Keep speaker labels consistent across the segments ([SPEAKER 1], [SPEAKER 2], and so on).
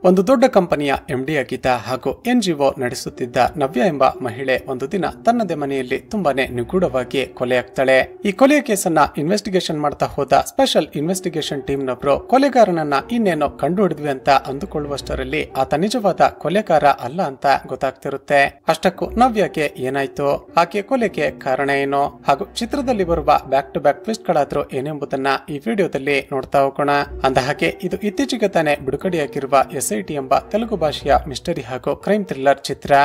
[SPEAKER 1] ಒಂದು ದೊಡ್ಡ ಕಂಪನಿಯ ಎಂಡಿ ಆಗಿದ್ದ ಹಾಗೂ NGO ನಡೆಸುತ್ತಿದ್ದ ನವ್ಯ ಎಂಬ ಮಹಿಳೆ ಒಂದು ದಿನ ತನ್ನದೇ ಮನೆಯಲ್ಲಿ ತುಂಬಾನೇ ನಿಗೂಢವಾಗಿ ಕೊಲೆಯಾಗ್ತಾಳೆ. ಈ ಕೊಲೆಯ ಕೇಸನ್ನ ಇನ್ವೆಸ್ಟಿಗೇಷನ್ ಮಾಡ್ತಾ ಹೋದ ಸ್ಪೆಷಲ್ ಇನ್ವೆಸ್ಟಿಗೇಷನ್ ಟೀಮ್ನವರು ಕೊಲೆಗಾರನನ್ನ ಇನ್ನೇನೋ ಕಂಡು ಹಿಡಿದ್ವಿ ಅಂತ ಅಂದುಕೊಳ್ಳುವಷ್ಟರಲ್ಲಿ ಆತ ನಿಜವಾದ ಕೊಲೆಗಾರ ಅಲ್ಲ ಅಂತ ಗೊತ್ತಾಗ್ತಿರುತ್ತೆ. ಅಷ್ಟಕ್ಕೂ ನವ್ಯಗೆ ಏನಾಯ್ತು, ಆಕೆ ಕೊಲೆಗೆ ಕಾರಣ ಏನು ಹಾಗೂ ಚಿತ್ರದಲ್ಲಿ ಬರುವ ಬ್ಯಾಕ್ ಟು ಬ್ಯಾಕ್ ಟ್ವಿಸ್ಟ್ ಗಳಾದ್ರೂ ಏನೆಂಬುದನ್ನ ಈ ವಿಡಿಯೋದಲ್ಲಿ ನೋಡ್ತಾ ಹೋಗೋಣ. ಅಂದಹಾಗೆ ಇದು ಇತ್ತೀಚೆಗೆ ತಾನೇ ಬಿಡುಗಡೆಯಾಗಿರುವ SIT ಎಂಬ ತೆಲುಗು ಭಾಷೆಯ ಮಿಸ್ಟರಿ ಹಾಗೂ ಕ್ರೈಮ್ ಥ್ರಿಲ್ಲರ್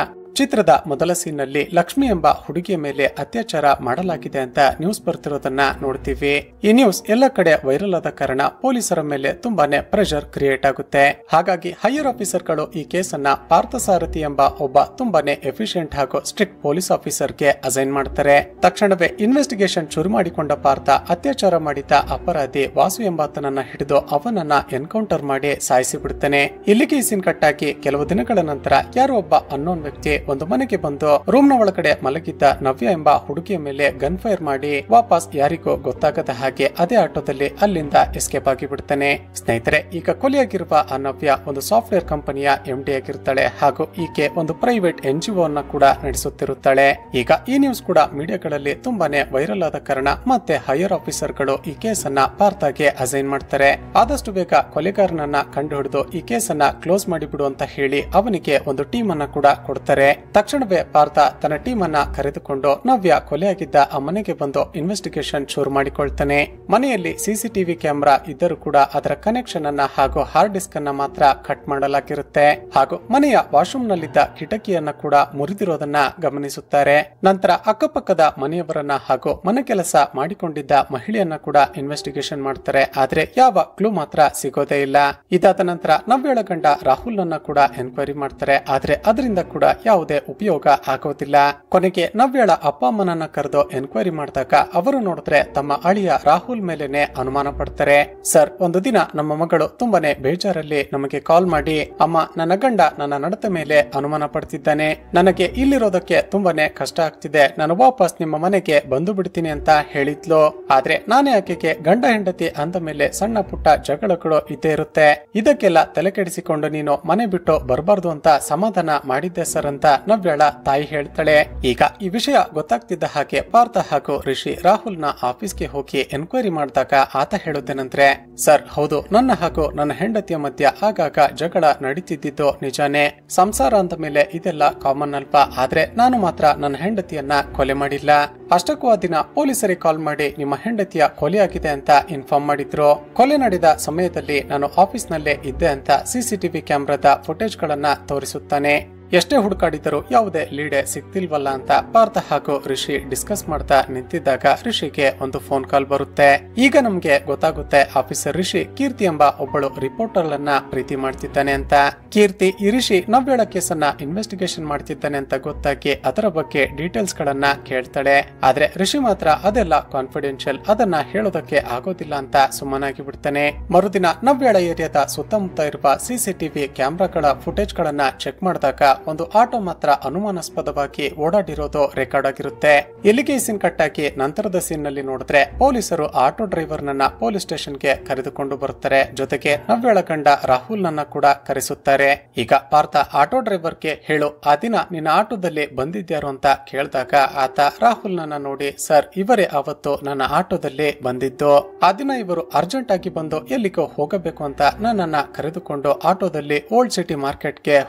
[SPEAKER 1] ಚಿತ್ರದ ಮೊದಲ ಸೀನ್ನಲ್ಲಿ ಲಕ್ಷ್ಮಿ ಎಂಬ ಹುಡುಗಿಯ ಮೇಲೆ ಅತ್ಯಾಚಾರ ಮಾಡಲಾಗಿದೆ ಅಂತ ನ್ಯೂಸ್ ಬರ್ತಿರೋದನ್ನ ನೋಡ್ತೀವಿ. ಈ ನ್ಯೂಸ್ ಎಲ್ಲ ಕಡೆ ವೈರಲ್ ಆದ ಕಾರಣ ಪೊಲೀಸರ ಮೇಲೆ ತುಂಬಾನೇ ಪ್ರೆಷರ್ ಕ್ರಿಯೇಟ್ ಆಗುತ್ತೆ. ಹಾಗಾಗಿ ಹೈಯರ್ ಆಫೀಸರ್ ಗಳು ಈ ಕೇಸನ್ನ ಪಾರ್ಥಸಾರಥಿ ಎಂಬ ಒಬ್ಬ ತುಂಬಾನೇ ಎಫಿಷಿಯಂಟ್ ಹಾಗೂ ಸ್ಟ್ರಿಕ್ಟ್ ಪೊಲೀಸ್ ಆಫೀಸರ್ಗೆ ಅಸೈನ್ ಮಾಡ್ತಾರೆ. ತಕ್ಷಣವೇ ಇನ್ವೆಸ್ಟಿಗೇಷನ್ ಶುರು ಮಾಡಿಕೊಂಡ ಪಾರ್ಥ ಅತ್ಯಾಚಾರ ಮಾಡಿದ ಅಪರಾಧಿ ವಾಸು ಎಂಬಾತನನ್ನ ಹಿಡಿದು ಅವನನ್ನ ಎನ್ಕೌಂಟರ್ ಮಾಡಿ ಸಾಯಿಸಿ ಬಿಡ್ತಾನೆ. ಇಲ್ಲಿಗೆ ಈ ಸೀನ್ ಕಟ್ಟಾಗಿ ಕೆಲವು ದಿನಗಳ ನಂತರ ಯಾರೋ ಒಬ್ಬ ಅನ್ನೋನ್ ವ್ಯಕ್ತಿ ಒಂದು ಮನೆಗೆ ಬಂದು ರೂಮ್ ನ ಒಳಗಡೆ ಮಲಗಿದ್ದ ನವ್ಯ ಎಂಬ ಹುಡುಗಿಯ ಮೇಲೆ ಗನ್ ಫೈರ್ ಮಾಡಿ ವಾಪಸ್ ಯಾರಿಗೂ ಗೊತ್ತಾಗದ ಹಾಗೆ ಅದೇ ಆಟೋದಲ್ಲಿ ಅಲ್ಲಿಂದ ಎಸ್ಕೇಪ್ ಆಗಿ ಬಿಡ್ತಾನೆ. ಸ್ನೇಹಿತರೆ, ಈಗ ಕೊಲೆಯಾಗಿರುವ ಆ ನವ್ಯ ಒಂದು ಸಾಫ್ಟ್ವೇರ್ ಕಂಪನಿಯ MD ಆಗಿರ್ತಾಳೆ ಹಾಗೂ ಈಕೆ ಒಂದು ಪ್ರೈವೇಟ್ NGO ಅನ್ನ ಕೂಡ ನಡೆಸುತ್ತಿರುತ್ತಾಳೆ. ಈಗ ಈ ನ್ಯೂಸ್ ಕೂಡ ಮೀಡಿಯಾಗಳಲ್ಲಿ ತುಂಬಾನೇ ವೈರಲ್ ಆದ ಕಾರಣ ಮತ್ತೆ ಹೈಯರ್ ಆಫೀಸರ್ ಗಳು ಈ ಕೇಸನ್ನ ಪಾರ್ಥಗೆ ಅಸೈನ್ ಮಾಡ್ತಾರೆ. ಆದಷ್ಟು ಬೇಗ ಕೊಲೆಗಾರನನ್ನ ಕಂಡು ಹಿಡಿದು ಈ ಕೇಸನ್ನ ಕ್ಲೋಸ್ ಮಾಡಿಬಿಡು ಅಂತ ಹೇಳಿ ಅವನಿಗೆ ಒಂದು ಟೀಮ್ ಅನ್ನ ಕೂಡ ಕೊಡ್ತಾರೆ. ತಕ್ಷಣವೇ ಪಾರ್ಥ ತನ್ನ ಟೀಮ್ ಅನ್ನ ಕರೆದುಕೊಂಡು ನವ್ಯ ಕೊಲೆಯಾಗಿದ್ದ ಆ ಮನೆಗೆ ಬಂದು ಇನ್ವೆಸ್ಟಿಗೇಷನ್ ಶುರು ಮಾಡಿಕೊಳ್ತಾನೆ. ಮನೆಯಲ್ಲಿ CCTV ಕ್ಯಾಮೆರಾ ಇದ್ದರೂ ಕೂಡ ಅದರ ಕನೆಕ್ಷನ್ ಅನ್ನ ಹಾಗೂ ಹಾರ್ಡ್ ಡಿಸ್ಕ್ ಅನ್ನ ಮಾತ್ರ ಕಟ್ ಮಾಡಲಾಗಿರುತ್ತೆ ಹಾಗೂ ಮನೆಯ ವಾಶ್ರೂಮ್ ನಲ್ಲಿದ್ದ ಕಿಟಕಿಯನ್ನ ಕೂಡ ಮುರಿದಿರೋದನ್ನ ಗಮನಿಸುತ್ತಾರೆ. ನಂತರ ಅಕ್ಕಪಕ್ಕದ ಮನೆಯವರನ್ನ ಹಾಗೂ ಮನೆ ಕೆಲಸ ಮಾಡಿಕೊಂಡಿದ್ದ ಮಹಿಳೆಯನ್ನ ಕೂಡ ಇನ್ವೆಸ್ಟಿಗೇಷನ್ ಮಾಡ್ತಾರೆ. ಆದ್ರೆ ಯಾವ ಕ್ಲೂ ಮಾತ್ರ ಸಿಗೋದೇ ಇಲ್ಲ. ಇದಾದ ನಂತರ ನವ್ಯಳ ಗಂಡ ರಾಹುಲ್ ನನ್ನ ಕೂಡ ಎನ್ಕ್ವೈರಿ ಮಾಡ್ತಾರೆ. ಆದ್ರೆ ಅದರಿಂದ ಕೂಡ ಯಾವುದೇ ಉಪಯೋಗ ಆಗೋದಿಲ್ಲ. ಕೊನೆಗೆ ನವ್ಯಳ ಅಪ್ಪ ಅಮ್ಮನನ್ನ ಕರೆದು ಎನ್ಕ್ವೈರಿ ಮಾಡಿದಾಗ ಅವರು ನೋಡಿದ್ರೆ ತಮ್ಮ ಅಳಿಯ ರಾಹುಲ್ ಮೇಲೆನೆ ಅನುಮಾನ ಪಡ್ತಾರೆ. ಸರ್, ಒಂದು ದಿನ ನಮ್ಮ ಮಗಳು ತುಂಬಾನೇ ಬೇಜಾರಲ್ಲಿ ನಮಗೆ ಕಾಲ್ ಮಾಡಿ, ಅಮ್ಮ, ನನ್ನ ಗಂಡ ನನ್ನ ನಡತೆ ಮೇಲೆ ಅನುಮಾನ ಪಡ್ತಿದ್ದಾನೆ, ನನಗೆ ಇಲ್ಲಿರೋದಕ್ಕೆ ತುಂಬಾನೇ ಕಷ್ಟ ಆಗ್ತಿದೆ, ನಾನು ವಾಪಸ್ ನಿಮ್ಮ ಮನೆಗೆ ಬಂದು ಬಿಡ್ತೀನಿ ಅಂತ ಹೇಳಿದ್ಲು. ಆದ್ರೆ ನಾನೇ ಆಕೆಗೆ ಗಂಡ ಹೆಂಡತಿ ಅಂದ ಮೇಲೆ ಸಣ್ಣ ಪುಟ್ಟ ಜಗಳಗಳು ಇದ್ದೇ ಇರುತ್ತೆ, ಇದಕ್ಕೆಲ್ಲ ತಲೆ ಕೆಡಿಸಿಕೊಂಡು ನೀನು ಮನೆ ಬಿಟ್ಟು ಬರಬಾರ್ದು ಅಂತ ಸಮಾಧಾನ ಮಾಡಿದ್ದೆ ಸರ್ ಅಂತ ನವ್ಯಳ ತಾಯಿ ಹೇಳ್ತಾಳೆ. ಈಗ ಈ ವಿಷಯ ಗೊತ್ತಾಗ್ತಿದ್ದ ಹಾಗೆ ಪಾರ್ಥ ಹಾಗೂ ರಿಷಿ ರಾಹುಲ್ ನ ಆಫೀಸ್ಗೆ ಹೋಗಿ ಎನ್ಕ್ವೈರಿ ಮಾಡಿದಾಗ ಆತ ಹೇಳುತ್ತೇನಂದ್ರೆ, ಸರ್, ಹೌದು, ನನ್ನ ಹಾಗೂ ನನ್ನ ಹೆಂಡತಿಯ ಮಧ್ಯ ಆಗಾಗ ಜಗಳ ನಡೀತಿದ್ದು ನಿಜಾನೇ. ಸಂಸಾರ ಅಂತ ಮೇಲೆ ಇದೆಲ್ಲ ಕಾಮನ್ ಅಲ್ವಾ, ಆದ್ರೆ ನಾನು ಮಾತ್ರ ನನ್ನ ಹೆಂಡತಿಯನ್ನ ಕೊಲೆ ಮಾಡಿಲ್ಲ. ಅಷ್ಟಕ್ಕೂ ಆ ದಿನ ಪೊಲೀಸರಿಗೆ ಕಾಲ್ ಮಾಡಿ ನಿಮ್ಮ ಹೆಂಡತಿಯ ಕೊಲೆಯಾಗಿದೆ ಅಂತ ಇನ್ಫಾರ್ಮ್ ಮಾಡಿದ್ರು. ಕೊಲೆ ನಡೆದ ಸಮಯದಲ್ಲಿ ನಾನು ಆಫೀಸ್ ನಲ್ಲೇ ಇದ್ದೆ ಅಂತ CCTV ಕ್ಯಾಮೆರಾದ ಫುಟೇಜ್ ಗಳನ್ನ ತೋರಿಸುತ್ತಾನೆ. ಎಷ್ಟೇ ಹುಡುಕಾಡಿದರೂ ಯಾವುದೇ ಲೀಡೆ ಸಿಗ್ತಿಲ್ವಲ್ಲ ಅಂತ ಪಾರ್ಥ ಹಾಗೂ ರಿಷಿ ಡಿಸ್ಕಸ್ ಮಾಡ್ತಾ ನಿಂತಿದ್ದಾಗ ರಿಷಿಗೆ ಒಂದು ಫೋನ್ ಕಾಲ್ ಬರುತ್ತೆ. ಈಗ ನಮ್ಗೆ ಗೊತ್ತಾಗುತ್ತೆ ಆಫೀಸರ್ ರಿಷಿ ಕೀರ್ತಿ ಎಂಬ ಒಬ್ಬಳು ರಿಪೋರ್ಟರ್ ಅನ್ನ ಪ್ರೀತಿ ಮಾಡ್ತಿದ್ದಾನೆ ಅಂತ. ಕೀರ್ತಿ ಈ ರಿಷಿ ನವ್ಯಳ ಕೇಸನ್ನ ಇನ್ವೆಸ್ಟಿಗೇಷನ್ ಮಾಡ್ತಿದ್ದಾನೆ ಅಂತ ಗೊತ್ತಾಗಿ ಅದರ ಬಗ್ಗೆ ಡೀಟೇಲ್ಸ್ ಗಳನ್ನ ಕೇಳ್ತಾಳೆ. ಆದ್ರೆ ರಿಷಿ ಮಾತ್ರ ಅದೆಲ್ಲ ಕಾನ್ಫಿಡೆನ್ಶಿಯಲ್, ಅದನ್ನ ಹೇಳೋದಕ್ಕೆ ಆಗೋದಿಲ್ಲ ಅಂತ ಸುಮ್ಮನಾಗಿ ಬಿಡ್ತಾನೆ. ಮರುದಿನ ನವ್ಯಳ ಏರಿಯಾದ ಸುತ್ತಮುತ್ತ ಇರುವ CCTV ಕ್ಯಾಮೆರಾಗಳ ಫುಟೇಜ್ ಗಳನ್ನ ಚೆಕ್ ಮಾಡಿದಾಗ ಒಂದು ಆಟೋ ಮಾತ್ರ ಅನುಮಾನಾಸ್ಪದವಾಗಿ ಓಡಾಡಿರೋದು ರೆಕಾರ್ಡ್ ಆಗಿರುತ್ತೆ. ಇಲ್ಲಿಗೆ ಈ ಸೀನ್ ಕಟ್ಟಾಗಿ ನಂತರದ ಸೀನ್ ನಲ್ಲಿ ನೋಡಿದ್ರೆ ಪೊಲೀಸರು ಆಟೋ ಡ್ರೈವರ್ ನನ್ನ ಪೊಲೀಸ್ ಸ್ಟೇಷನ್ ಗೆ ಕರೆದುಕೊಂಡು ಬರುತ್ತಾರೆ. ಜೊತೆಗೆ ನವ್ಯಳ ಗಂಡ ರಾಹುಲ್ ನನ್ನ ಕೂಡ ಕರೆಸುತ್ತಾರೆ. ಈಗ ಪಾರ್ಥ ಆಟೋ ಡ್ರೈವರ್ ಗೆ ಹೇಳು, ಆ ದಿನ ನಿನ್ನ ಆಟೋದಲ್ಲಿ ಬಂದಿದ್ಯಾರು ಅಂತ ಕೇಳಿದಾಗ ಆತ ರಾಹುಲ್ ನನ್ನ ನೋಡಿ, ಸರ್, ಇವರೇ ಅವತ್ತು ನನ್ನ ಆಟೋದಲ್ಲಿ ಬಂದಿದ್ದು. ಆ ದಿನ ಇವರು ಅರ್ಜೆಂಟ್ ಆಗಿ ಬಂದು ಎಲ್ಲಿಗೋ ಹೋಗಬೇಕು ಅಂತ ನನ್ನನ್ನ ಕರೆದುಕೊಂಡು ಆಟೋದಲ್ಲಿ ಓಲ್ಡ್ ಸಿಟಿ ಮಾರ್ಕೆಟ್ ಗೆ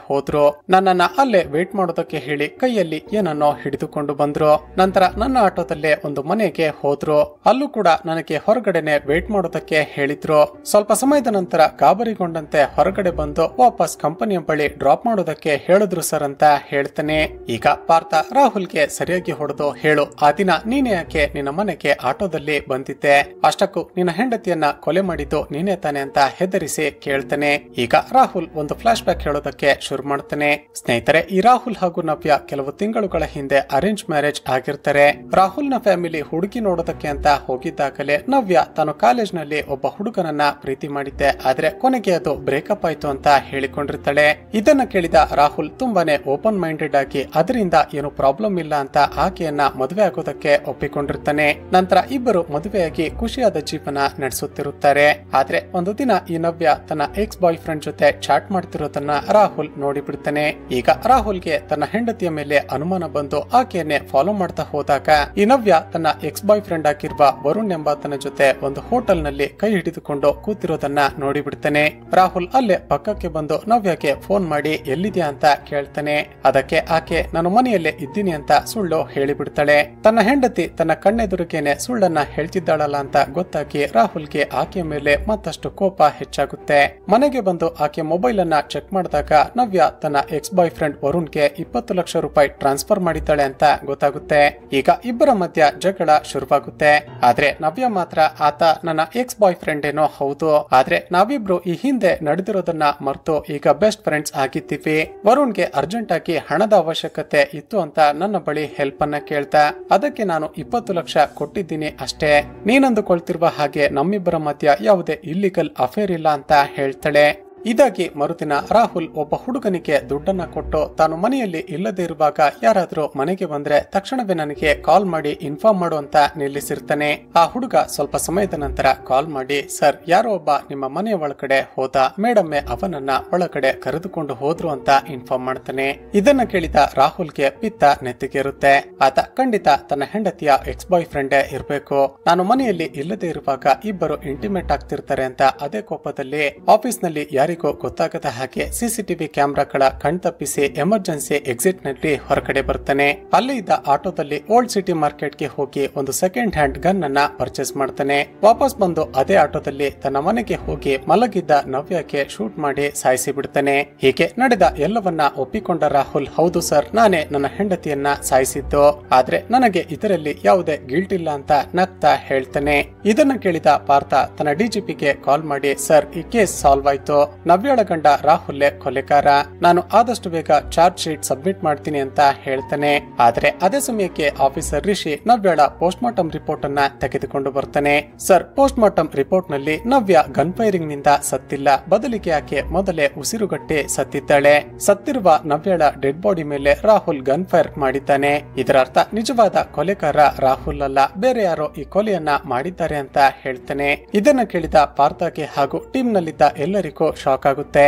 [SPEAKER 1] ಹೋದ್ರು. ನನ್ನನ್ನ ಅಲ್ಲೇ ವೇಟ್ ಮಾಡೋದಕ್ಕೆ ಹೇಳಿ ಕೈಯಲ್ಲಿ ಏನನ್ನೋ ಹಿಡಿದುಕೊಂಡು ಬಂದ್ರು. ನಂತರ ನನ್ನ ಆಟೋದಲ್ಲೇ ಒಂದು ಮನೆಗೆ ಹೋದ್ರು. ಅಲ್ಲೂ ಕೂಡ ನನಗೆ ಹೊರಗಡೆನೆ ವೇಟ್ ಮಾಡೋದಕ್ಕೆ ಹೇಳಿದ್ರು. ಸ್ವಲ್ಪ ಸಮಯದ ನಂತರ ಗಾಬರಿಗೊಂಡಂತೆ ಹೊರಗಡೆ ಬಂದು ವಾಪಸ್ ಕಂಪನಿಯ ಬಳಿ ಡ್ರಾಪ್ ಮಾಡೋದಕ್ಕೆ ಹೇಳಿದ್ರು ಸರ್ ಅಂತ ಹೇಳ್ತಾನೆ. ಈಗ ಪಾರ್ಥ ರಾಹುಲ್ಗೆ ಸರಿಯಾಗಿ ಹೊಡೆದು, ಹೇಳು, ಆ ದಿನ ನೀನೇ ಯಾಕೆ ನಿನ್ನ ಮನೆಗೆ ಆಟೋದಲ್ಲಿ ಬಂದಿದ್ದೆ, ಅಷ್ಟಕ್ಕೂ ನಿನ್ನ ಹೆಂಡತಿಯನ್ನ ಕೊಲೆ ಮಾಡಿದ್ದು ನೀನೇ ತಾನೆ ಅಂತ ಹೆದರಿಸಿ ಕೇಳ್ತಾನೆ. ಈಗ ರಾಹುಲ್ ಒಂದು ಫ್ಲಾಶ್ ಬ್ಯಾಕ್ ಹೇಳೋದಕ್ಕೆ ಶುರು ಮಾಡ್ತಾನೆ. ಸ್ನೇಹಿತರೆ, ಈ ರಾಹುಲ್ ಹಾಗೂ ನವ್ಯ ಕೆಲವು ತಿಂಗಳುಗಳ ಹಿಂದೆ ಅರೇಂಜ್ ಮ್ಯಾರೇಜ್ ಆಗಿರ್ತಾರೆ. ರಾಹುಲ್ನ ಫ್ಯಾಮಿಲಿ ಹುಡುಗಿ ನೋಡೋದಕ್ಕೆ ಅಂತ ಹೋಗಿದ್ದಾಗಲೇ ನವ್ಯ ತಾನು ಕಾಲೇಜ್ನಲ್ಲಿ ಒಬ್ಬ ಹುಡುಗನನ್ನ ಪ್ರೀತಿ ಮಾಡಿದ್ದೆ, ಆದ್ರೆ ಕೊನೆಗೆ ಅದು ಬ್ರೇಕಪ್ ಆಯ್ತು ಅಂತ ಹೇಳಿಕೊಂಡಿರ್ತಾಳೆ. ಇದನ್ನ ಕೇಳಿದ ರಾಹುಲ್ ತುಂಬಾನೇ ಓಪನ್ ಮೈಂಡೆಡ್ ಆಗಿ ಅದರಿಂದ ಏನು ಪ್ರಾಬ್ಲಮ್ ಇಲ್ಲ ಅಂತ ಆಕೆಯನ್ನ ಮದುವೆ ಆಗೋದಕ್ಕೆ ಒಪ್ಪಿಕೊಂಡಿರ್ತಾನೆ. ನಂತರ ಇಬ್ಬರು ಮದುವೆಯಾಗಿ ಖುಷಿಯಾದ ಜೀವನ ನಡೆಸುತ್ತಿರುತ್ತಾರೆ. ಆದ್ರೆ ಒಂದು ದಿನ ಈ ನವ್ಯ ತನ್ನ ಎಕ್ಸ್ ಬಾಯ್ ಫ್ರೆಂಡ್ ಜೊತೆ ಚಾಟ್ ಮಾಡ್ತಿರೋದನ್ನ ರಾಹುಲ್ ನೋಡಿಬಿಡ್ತಾನೆ. ಈಗ ರಾಹುಲ್ಗೆ ತನ್ನ ಹೆಂಡತಿಯ ಮೇಲೆ ಅನುಮಾನ ಬಂದು ಆಕೆಯನ್ನೇ ಫಾಲೋ ಮಾಡ್ತಾ ಹೋದಾಗ ಈ ನವ್ಯ ತನ್ನ ಎಕ್ಸ್ ಬಾಯ್ ಫ್ರೆಂಡ್ ಆಗಿರುವ ವರುಣ್ ಎಂಬಾತನ ಜೊತೆ ಒಂದು ಹೋಟೆಲ್ ನಲ್ಲಿ ಕೈ ಹಿಡಿದುಕೊಂಡು ಕೂತಿರೋದನ್ನ ನೋಡಿಬಿಡ್ತಾನೆ. ರಾಹುಲ್ ಅಲ್ಲೇ ಪಕ್ಕಕ್ಕೆ ಬಂದು ನವ್ಯಗೆ ಫೋನ್ ಮಾಡಿ ಎಲ್ಲಿದ್ಯಾ ಅಂತ ಕೇಳ್ತಾನೆ. ಅದಕ್ಕೆ ಆಕೆ ನಾನು ಮನೆಯಲ್ಲೇ ಇದ್ದೀನಿ ಅಂತ ಸುಳ್ಳು ಹೇಳಿಬಿಡ್ತಾಳೆ. ತನ್ನ ಹೆಂಡತಿ ತನ್ನ ಕಣ್ಣೆದುರಿಗೇನೆ ಸುಳ್ಳನ್ನ ಹೇಳ್ತಿದ್ದಾಳಲ್ಲ ಅಂತ ಗೊತ್ತಾಗಿ ರಾಹುಲ್ಗೆ ಆಕೆಯ ಮೇಲೆ ಮತ್ತಷ್ಟು ಕೋಪ ಹೆಚ್ಚಾಗುತ್ತೆ. ಮನೆಗೆ ಬಂದು ಆಕೆ ಮೊಬೈಲ್ ಅನ್ನ ಚೆಕ್ ಮಾಡಿದಾಗ ನವ್ಯ ತನ್ನ ಎಕ್ಸ್ ಬಾಯ್ ಫ್ರೆಂಡ್ ವರುಣ್ಗೆ 20 ಲಕ್ಷ ರೂಪಾಯಿ ಟ್ರಾನ್ಸ್ಫರ್ ಮಾಡಿದ್ದಾಳೆ ಅಂತ ಗೊತ್ತಾಗುತ್ತೆ. ಈಗ ಇಬ್ಬರ ಮಧ್ಯ ಜಗಳ ಶುರುವಾಗುತ್ತೆ. ಆದ್ರೆ ನವ್ಯ ಮಾತ್ರ ಆತ ನನ್ನ ಎಕ್ಸ್ ಬಾಯ್ ಫ್ರೆಂಡ್ ಏನೋ ಹೌದು, ಆದ್ರೆ ನಾವಿಬ್ರು ಈ ಹಿಂದೆ ನಡೆದಿರೋದನ್ನ ಮರೆತು ಈಗ ಬೆಸ್ಟ್ ಫ್ರೆಂಡ್ಸ್ ಆಗಿದ್ದೀವಿ. ವರುಣ್ಗೆ ಅರ್ಜೆಂಟ್ ಆಗಿ ಹಣದ ಅವಶ್ಯಕತೆ ಇತ್ತು ಅಂತ ನನ್ನ ಬಳಿ ಹೆಲ್ಪ್ ಅನ್ನ ಕೇಳ್ತಾ ಅದಕ್ಕೆ ನಾನು 20 ಲಕ್ಷ ಕೊಟ್ಟಿದ್ದೀನಿ ಅಷ್ಟೇ. ನೀನಂದುಕೊಳ್ತಿರುವ ಹಾಗೆ ನಮ್ಮಿಬ್ಬರ ಮಧ್ಯ ಯಾವುದೇ ಇಲ್ಲಿಗಲ್ ಅಫೇರ್ ಇಲ್ಲ ಅಂತ ಹೇಳ್ತಾಳೆ. ಇದಾಗಿ ಮರುದಿನ ರಾಹುಲ್ ಒಬ್ಬ ಹುಡುಗನಿಗೆ ದುಡ್ಡನ್ನ ಕೊಟ್ಟು ತಾನು ಮನೆಯಲ್ಲಿ ಇಲ್ಲದೆ ಇರುವಾಗ ಯಾರಾದ್ರೂ ಮನೆಗೆ ಬಂದ್ರೆ ತಕ್ಷಣವೇ ನನಗೆ ಕಾಲ್ ಮಾಡಿ ಇನ್ಫಾರ್ಮ್ ಮಾಡು ಅಂತ ನಿಲ್ಲಿಸಿರ್ತಾನೆ. ಆ ಹುಡುಗ ಸ್ವಲ್ಪ ಸಮಯದ ನಂತರ ಕಾಲ್ ಮಾಡಿ, ಸರ್ ಯಾರೋ ಒಬ್ಬ ನಿಮ್ಮ ಮನೆಯ ಒಳಗಡೆ ಹೋದ, ಮೇಡಮ್ಮೆ ಅವನನ್ನ ಒಳಗಡೆ ಕರೆದುಕೊಂಡು ಹೋದ್ರು ಅಂತ ಇನ್ಫಾರ್ಮ್ ಮಾಡ್ತಾನೆ. ಇದನ್ನ ಕೇಳಿದ ರಾಹುಲ್ಗೆ ಪಿತ್ತ ನೆತ್ತಿಗೇರುತ್ತೆ. ಆತ ಖಂಡಿತ ತನ್ನ ಹೆಂಡತಿಯ ಎಕ್ಸ್ ಬಾಯ್ ಫ್ರೆಂಡೇ ಇರ್ಬೇಕು. ನಾನು ಮನೆಯಲ್ಲಿ ಇಲ್ಲದೆ ಇರುವಾಗ ಇಬ್ಬರು ಇಂಟಿಮೇಟ್ ಆಗ್ತಿರ್ತಾರೆ ಅಂತ ಅದೇ ಕೋಪದಲ್ಲಿ ಆಫೀಸ್ ನಲ್ಲಿ ಗೊತ್ತಾಗದ ಹಾಗೆ ಸಿಸಿಟಿವಿ ಕ್ಯಾಮೆರಾಗಳ ಕಣ್ತಪ್ಪಿಸಿ ಎಮರ್ಜೆನ್ಸಿ ಎಕ್ಸಿಟ್ ನಲ್ಲಿ ಹೊರಗಡೆ ಬರ್ತಾನೆ. ಅಲ್ಲೇ ಇದ್ದ ಆಟೋದಲ್ಲಿ ಓಲ್ಡ್ ಸಿಟಿ ಮಾರ್ಕೆಟ್ ಗೆ ಹೋಗಿ ಒಂದು ಸೆಕೆಂಡ್ ಹ್ಯಾಂಡ್ ಗನ್ ಅನ್ನ ಪರ್ಚೇಸ್ ಮಾಡ್ತಾನೆ. ವಾಪಸ್ ಬಂದು ಅದೇ ಆಟೋದಲ್ಲಿ ತನ್ನ ಮನೆಗೆ ಹೋಗಿ ಮಲಗಿದ್ದ ನವ್ಯಕ್ಕೆ ಶೂಟ್ ಮಾಡಿ ಸಾಯಿಸಿ ಬಿಡ್ತಾನೆ. ಹೀಗೆ ನಡೆದ ಎಲ್ಲವನ್ನ ಒಪ್ಪಿಕೊಂಡ ರಾಹುಲ್, ಹೌದು ಸರ್, ನಾನೇ ನನ್ನ ಹೆಂಡತಿಯನ್ನ ಸಾಯಿಸಿದ್ದು, ಆದ್ರೆ ನನಗೆ ಇದರಲ್ಲಿ ಯಾವುದೇ ಗಿಲ್ಟ್ ಇಲ್ಲ ಅಂತ ನಗ್ತಾ ಹೇಳ್ತಾನೆ. ಇದನ್ನ ಕೇಳಿದ ಪಾರ್ಥ ತನ್ನ ಡಿಜಿಪಿಗೆ ಕಾಲ್ ಮಾಡಿ, ಸರ್ ಈ ಕೇಸ್ ಸಾಲ್ವ್ ಆಯ್ತು, ನವ್ಯಳ ಗಂಡ ರಾಹುಲ್ ಕೊಲೆಗಾರ, ನಾನು ಆದಷ್ಟು ಬೇಗ ಚಾರ್ಜ್ ಶೀಟ್ ಸಬ್ಮಿಟ್ ಮಾಡ್ತೀನಿ ಅಂತ ಹೇಳ್ತಾನೆ. ಆದ್ರೆ ಅದೇ ಸಮಯಕ್ಕೆ ಆಫೀಸರ್ ರಿಷಿ ನವ್ಯಳ ಪೋಸ್ಟ್ ಮಾರ್ಟಮ್ ರಿಪೋರ್ಟ್ ಅನ್ನ ತೆಗೆದುಕೊಂಡು ಬರ್ತಾನೆ. ಸರ್, ಪೋಸ್ಟ್ ಮಾರ್ಟಮ್ ರಿಪೋರ್ಟ್ ನಲ್ಲಿ ನವ್ಯ ಗನ್ ಫೈರಿಂಗ್ ನಿಂದ ಸತ್ತಿಲ್ಲ, ಬದಲಿಗೆ ಆಕೆ ಮೊದಲೇ ಉಸಿರುಗಟ್ಟಿ ಸತ್ತಿದ್ದಾಳೆ. ಸತ್ತಿರುವ ನವ್ಯಳ ಡೆಡ್ ಬಾಡಿ ಮೇಲೆ ರಾಹುಲ್ ಗನ್ ಫೈರ್ ಮಾಡಿದ್ದಾನೆ. ಇದರ ಅರ್ಥ ನಿಜವಾದ ಕೊಲೆಗಾರ ರಾಹುಲ್ ಅಲ್ಲ, ಬೇರೆ ಯಾರೋ ಈ ಕೊಲೆಯನ್ನ ಮಾಡಿದ್ದಾರೆ ಅಂತ ಹೇಳ್ತಾನೆ. ಇದನ್ನ ಕೇಳಿದ ಪಾರ್ಥಗೆ ಹಾಗೂ ಟೀಮ್ ನಲ್ಲಿದ್ದ ಎಲ್ಲರಿಗೂ ಶಾಕ್ ಆಗುತ್ತೆ.